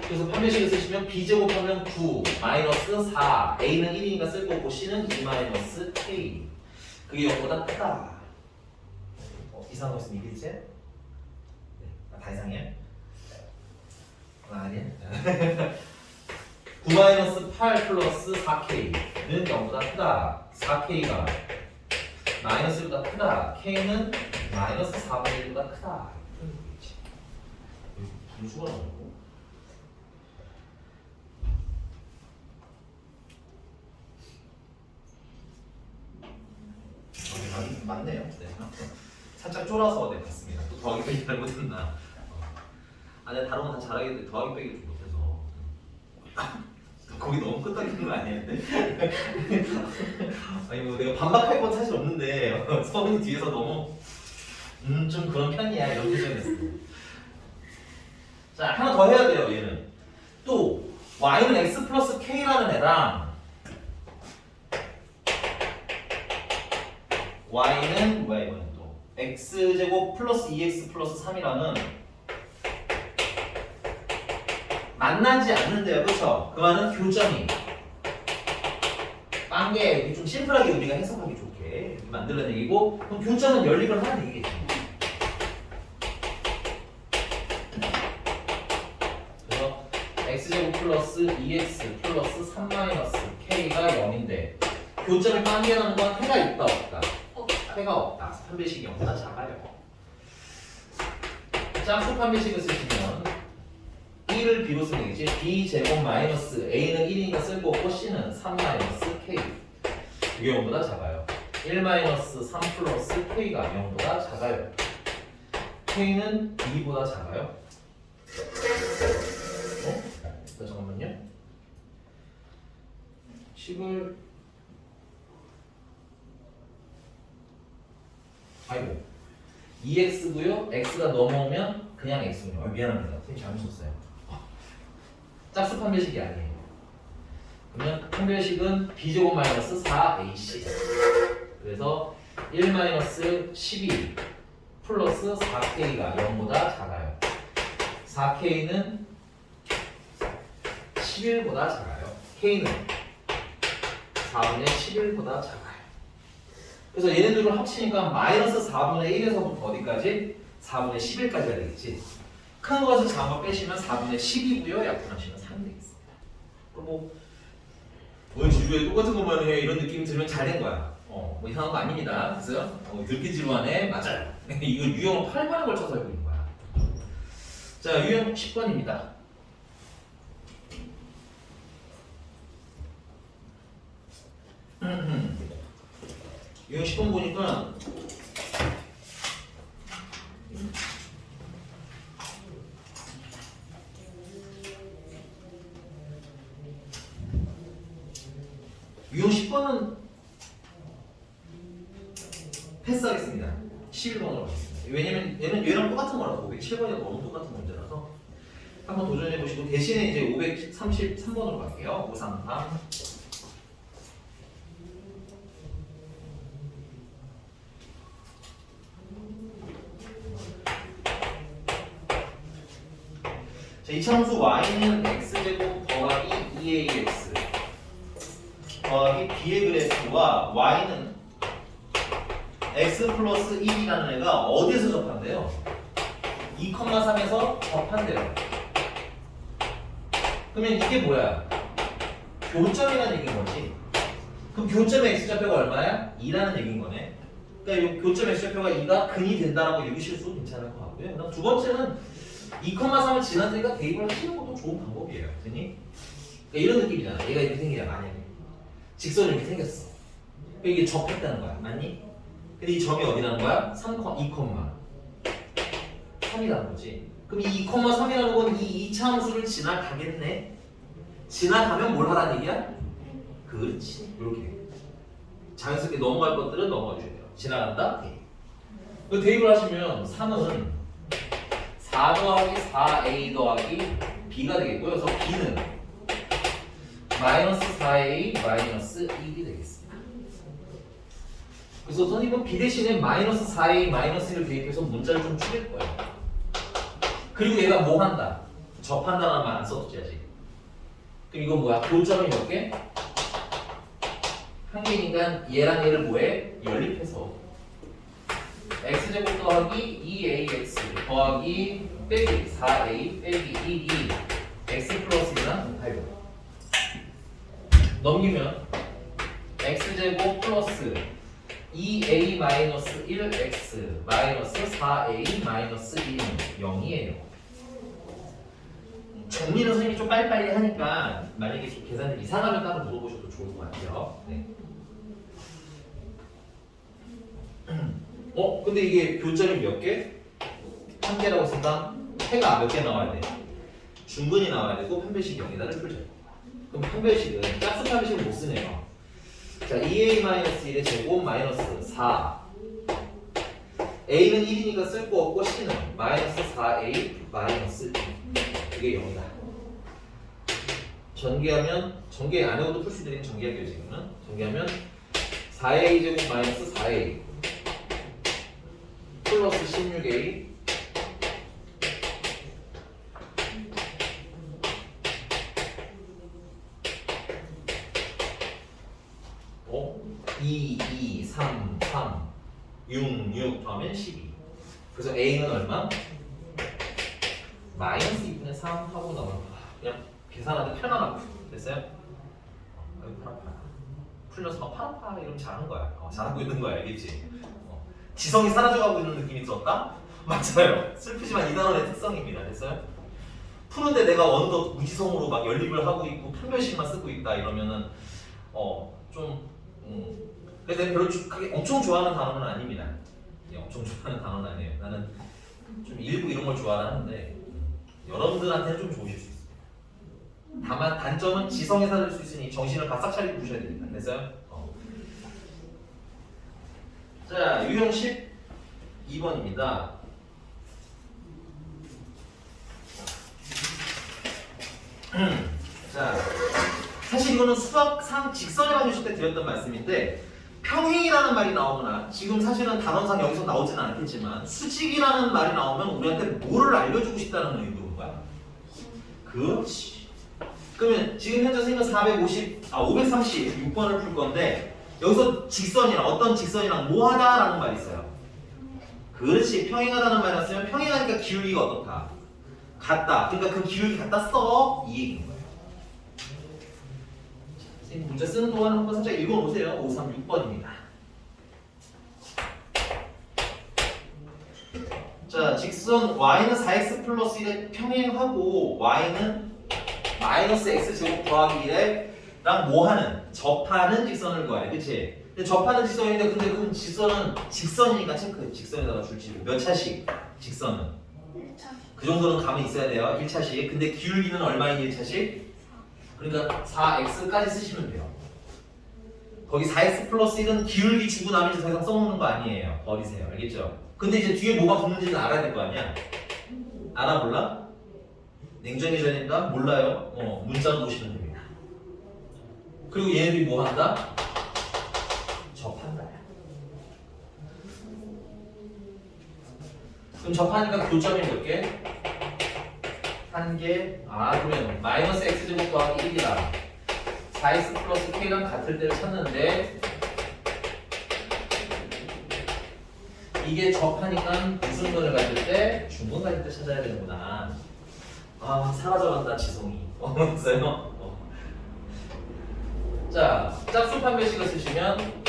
그래서 판별식을 쓰시면 b제곱하면 9 마이너스 4 a는 1이니까 쓸 거고 c는 2 마이너스 k 그게 0보다 크다. 이상한 거 있으면 얘기해주세요. 네, 다 이상해요? 아니야? 9 마이너스 8 플러스 4k는 0보다 크다. 4k가 마이너스 1보다 크다. k는 마이너스 4분의 1보다 크다. 이런 거겠지. 분수가 나오고. 맞네요. 네. 살짝 쫄아서 네, 봤습니다. 또 더하기 빼기 잘못했나. 아니 다른 건 다 잘하겠는데 더하기 빼기 좀 못해서. 거기 너무 끄떡이는 거 아니에요? 아니 뭐 내가 반박할 건 사실 없는데 서은이 뒤에서 너무 좀 그런 편이야 이런 표정이었어. 자 하나 더 해야 돼요. 얘는 또 y는 x 플러스 k라는 애랑 y는 뭐야 이거는 또 x제곱 플러스 2x 플러스 3이라는 만나지 않는데요, 그렇죠? 그 말은 교점이 빵게 좀 심플하게 우리가 해석하기 좋게 이렇게 만들라는 얘기고, 그럼 교점은 연립을 하는 얘기겠죠. 그래서 x제곱 플러스 2x 플러스 3 마이너스 k가 0인데 교점이 빵게라는 건 해가 있다 없다? 해가 없다. 판별식이 0보다 작아요. 짝수 판별식을 쓰시면 1을 b로 쓰면 되겠지. b 제곱 마이너스 a는 1이니까 쓸 거고 c는 3 마이너스 k 이게 0보다 작아요. 1 마이너스 3 플러스 k가 0보다 작아요. k는 b보다 작아요. 잠깐만요. 식을 아이고 2x고요. x가 넘어오면 그냥 x군요. 미안합니다. 선생님 잘못 썼어요. 짝수 판별식이 아니에요. 그러면 판별식은 b제곱 마이너스 4ac 그래서 1 마이너스 12 플러스 4k가 0보다 작아요. 4k는 11보다 작아요. k는 4분의 11보다 작아요. 그래서 얘네들을 합치니까 마이너스 4분의 1에서부터 어디까지? 4분의 11까지가 되겠지. 큰 것을 작은 거 빼시면 4분의 10이고요. 약분하시면 3이 되겠습니다. 그럼 뭘 지루해 똑같은 것만 해 이런 느낌이 들면 잘 된 거야. 뭐 이상한 거 아닙니다. 그래서 듣기 지루하네. 맞아요. 이거 유형을 8번에 걸쳐서 알고 있는 거야. 자, 유형 10번입니다. 유형 10번 보니까 유형 10번은 패스하겠습니다. 11번으로 가겠습니다. 왜냐면 얘는 얘랑 똑같은 거라서 507번이랑 너무 똑같은 문제라서 한번 도전해 보시고 대신에 이제 533번으로 갈게요. 533. 자, 이차함수 y는 x제곱 더하기 2ax 더하기 b의 그래프와 y는 x 플러스 1이라는 애가 어디에서 접한대요? 2,3에서 접한대요. 그러면 이게 뭐야? 교점이라는 얘기인 거지. 그럼 교점의 x좌표가 얼마야? 2라는 얘기인 거네. 그러니까 이 교점 x좌표가 2가 근이 된다라고 읽으실 수도 괜찮을 것 같고요. 그다음 두 번째는 2,3을 지났으니까 대입을 하시는 것도 좋은 방법이에요. 그니? 그러니까 이런 느낌이잖아. 얘가 이렇게 생기잖아. 만약에 직선이 이렇게 생겼어. 그러니까 이게 접했다는 거야. 맞니? 근데 이 점이 어디라는 거야? 2,3이라는 거지. 그럼 이 2,3이라는 건 이 이차함수를 지나가겠네. 지나가면 뭘 하라는 얘기야? 그렇지. 이렇게 자연스럽게 넘어갈 것들은 넘어가 줘야 돼요. 지나간다? 그 대입을 하시면 3은 4 더하기 4a 더하기 b가 되겠고요. 그래서 b는 마이너스 4a 마이너스 1이 되겠습니다. 그래서 선생님은 b 대신에 마이너스 4a 마이너스 1을 대입해서 문자를 좀 줄일 거예요. 그리고 얘가 뭐 한다? 접한다는 말 안 써도지야지. 그럼 이건 뭐야? 교점이 몇 개? 한 개니까 얘랑 얘를 뭐해? 연립해서 x제곱 더하기 2ax 더하기 빼기 4a 빼기 1이 x 플러스 1이랑 곱하여 넘기면 x제곱 플러스 2a 마이너스 1x 마이너스 4a 마이너스 1은 0이에요. 정리는 선생님이 좀 빨리빨리 하니까 만약에 계산이 이상하면 따로 물어보셔도 좋을 것 같아요. 네. 근데 이게 교점이 몇 개? 한 개라고 생각? 해가 몇 개 나와야 돼? 중근이 나와야 되고 판별식이 0이다를 풀죠. 그럼 판별식은 짝수 판별식을 못 쓰네요. 자, 2a-1의 제곱 마이너스 4 a는 1이니까 쓸 거 없고 c는 마이너스 4a 마이너스 2 이게 0이다. 전개하면 전개 안 해도 풀 수 있는 전개할게요. 지금은 전개하면 4a 제곱 마이너스 4a 플러스 16a 어? 2, 2, 3, 3 6, 6 더하면 12 그래서 a는 얼마? 마이너스 2분의 3 하고 나면 그냥 계산하기 편안하고 됐어요? 아이고 팔 아파 풀려서 팔 아파 이러면 잘한 거야. 잘하고 있는 거야. 알겠지? 지성이 사라져가고 있는 느낌이 들었다? 맞아요. 슬프지만 이 단원의 특성입니다. 됐어요? 푸는데 내가 어느덧 무지성으로 막 연립을 하고 있고 판별식만 쓰고 있다 이러면은 그래서 내가 별로 크게 엄청 좋아하는 단어는 아닙니다. 엄청 좋아하는 단어는 아니에요. 나는 좀 일부 이런 걸 좋아하는데 여러분들한테는 좀 좋으실 수 있어요. 다만 단점은 지성에 사라질 수 있으니 정신을 바싹 차리고 보셔야 됩니다. 됐어요? 자, 유형 12번입니다. 자, 사실 이거는 수학상 직선에 봐주실 때 드렸던 말씀인데 평행이라는 말이 나오거나 지금 사실은 단원상 여기서 나오지는 않겠지만 수직이라는 말이 나오면 우리한테 뭐를 알려주고 싶다는 의도인 거야. 그렇지. 그러면 지금 현재 선생님은 536번을 풀 건데 여기서 직선이랑 어떤 직선이랑 뭐하다라는 말이 있어요. 그렇지. 평행하다는 말이 났으면 평행하니까 기울기가 어떻다? 같다. 그러니까 그 기울기 갖다 써. 이 얘기인 거예요. 선생님 문제 쓰는 동안 한번 살짝 읽어보세요. 536번입니다. 자, 직선 y는 4x 플러스 1에 평행하고 y는 마이너스 x 제곱 더하기 1에랑 뭐하는? 접하는 직선을 구하래. 그치? 근데 접하는 직선인데 근데 그 직선은 직선이니까 체크. 직선에다가 줄지를 몇 차씩? 직선은 1차 그 정도는 감이 있어야 돼요. 1차씩. 근데 기울기는 얼마인 1차씩? 그러니까 4x까지 쓰시면 돼요. 거기 4x 플러스 1은 기울기 주고 나면 이제 더 이상 써먹는 거 아니에요. 버리세요. 알겠죠? 근데 이제 뒤에 뭐가 붙는지는 알아야 될 거 아니야? 알아 몰라? 냉정해져야 된다? 몰라요? 문자로 보시면 됩니다. 그리고 얘네들이 뭐 한다? 접한다. 그럼 접하니까 교점이 몇 개? 한 개. 그러면 마이너스 x제곱 더하기 1이랑 4x 플러스 k랑 같을 때를 찾는데 이 이게 접하니까 무슨 근을 가질 때 중근 가질 때 찾아야 되는구나. 아 사라져간다 지성이. 됐어요? 자 짝수 판별식을 쓰시면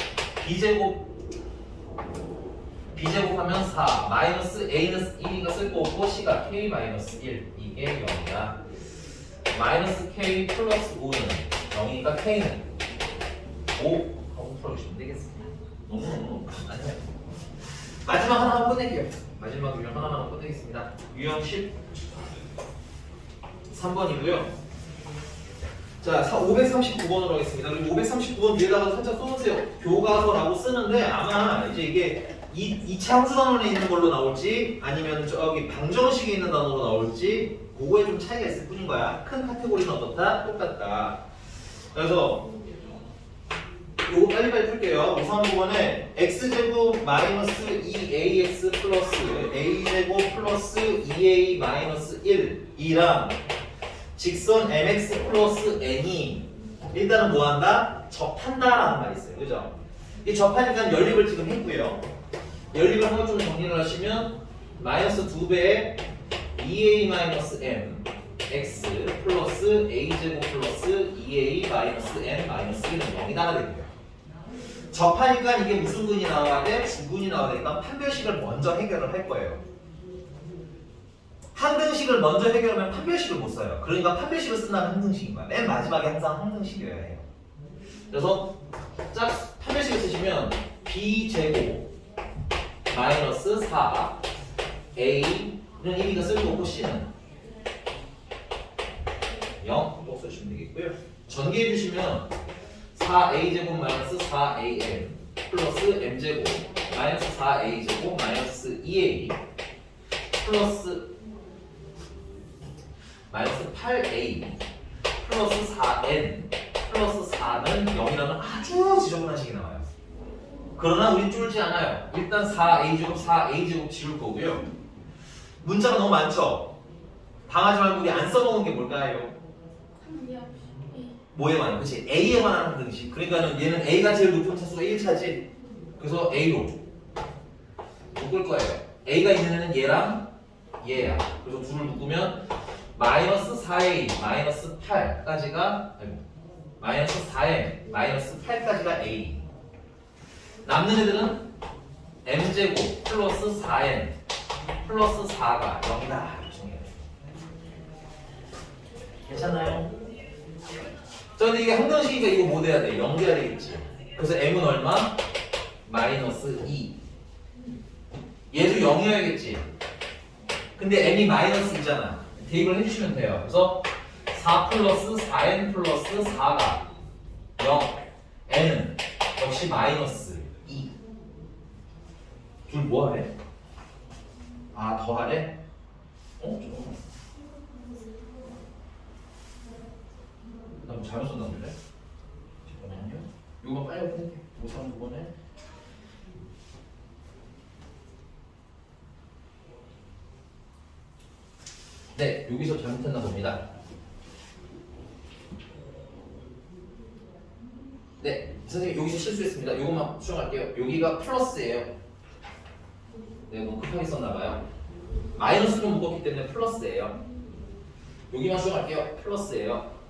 b제곱하면 4 마이너스 a는 1이가 쓸 거 없고 c가 k 마이너스 1 이게 0이다. 마이너스 k 플러스 5는 0이니까 k는 5 하고 풀어주시면 되겠습니다. 너무 아니에요. 마지막 하나만 끝낼게요. 마지막 유형 하나만 끝내겠습니다. 유형 13번이고요. 자, 539번으로 하겠습니다. 그리고 539번 뒤에다가 살짝 써보세요. 교과서라고 쓰는데 아마 이제 이게 2차 함수 단원에 있는 걸로 나올지 아니면 저기 방정식에 있는 단어로 나올지 그거에 좀 차이가 있을 뿐인 거야. 큰 카테고리는 어떻다? 똑같다. 그래서 요거 빨리빨리 풀게요. 우선 부분에 x제곱 마이너스 2ax 플러스 a제곱 플러스 2a 마이너스 1이랑 직선 mx 플러스 n이 일단은 뭐한다? 접한다라는 말이 있어요. 그죠? 이 접하니까 연립을 지금 했고요. 연립을 한번 좀 정리를 하시면 마이너스 2배의 2a 마이너스 m x 플러스 a제곱 플러스 2a 마이너스 n 마이너스 1은 0이다가 됩니다. 접하니까 이게 무슨 근이 나와야 돼? 주근이 나와야 되니까 판별식을 먼저 해결을 할 거예요. 항등식을 먼저 해결하면 판별식을 못 써요. 그러니까 판별식을 쓴다면 항등식인 거야. 맨 마지막에 항상 항등식이어야 해요. 그래서 짝 판별식을 쓰시면 b제곱 마이너스 4 a는 1이가 쓸 거고 c는 0 꼭 써주시면 되겠고요. 전개해 주시면 4a제곱 마이너스 4am 플러스 m제곱 마이너스 4a제곱 마이너스 2a 플러스 마이너스 8a 플러스 4n 플러스 4는 0이라는 아주 지저분한 식이 나와요. 그러나 우린 쫄지 않아요. 일단 4a제곱 4a제곱 지울 거고요. 문자가 너무 많죠? 당하지 말고 우리 안 써먹은 게 뭘까요? 뭐에 관한? 그치? A에 관한 항등식. 그러니까는 얘는 A가 제일 높은 차수가 1차지. 그래서 A로 묶을 거예요. A가 있는 애는 얘랑 얘야. 그래서 둘을 묶으면 마이너스 4A 마이너스 8까지가 마이너스 4M 마이너스 8까지가 A. 남는 애들은 M제곱 플러스 4N 플러스 4가 0이다. 괜찮나요? 자, 근데 이게 항등식이니까 이거 뭐 돼야 돼? 0 돼야 되겠지. 그래서 m은 얼마? 마이너스 2. 얘도 0이어야겠지. 근데 m이 마이너스 2잖아. 대입을 해주시면 돼요. 그래서 4 플러스 4n 플러스 4가 0. n은 역시 마이너스 2. 둘 뭐하래? 아, 더하래? 잠깐만. 나 뭐 잘못 썼나 본데? 잠깐만요. 요거 빨리 해볼게. 539번에. 네, 여기서 잘못했나 봅니다. 네, 선생님 여기서 실수했습니다. 요것만 수정할게요. 여기가 플러스예요. 네, 너무 급하게 썼나봐요. 마이너스로 묶었기 때문에 플러스예요. 여기만 수정할게요. 플러스예요.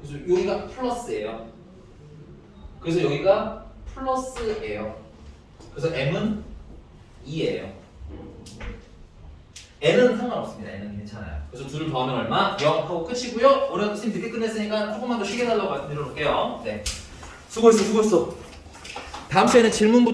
그래서 여기가 플러스예요. 그래서 여기가 플러스예요. 그래서 m은 2예요. n은 상관없습니다. n은 괜찮아요. 그래서 둘을 더하면 얼마? 0 하고 끝이고요. 오늘 선생님 늦게 끝냈으니까 조금만 더 쉬게 달라고 말씀드려놓을게요. 네, 수고했어. 다음 시간에 질문부터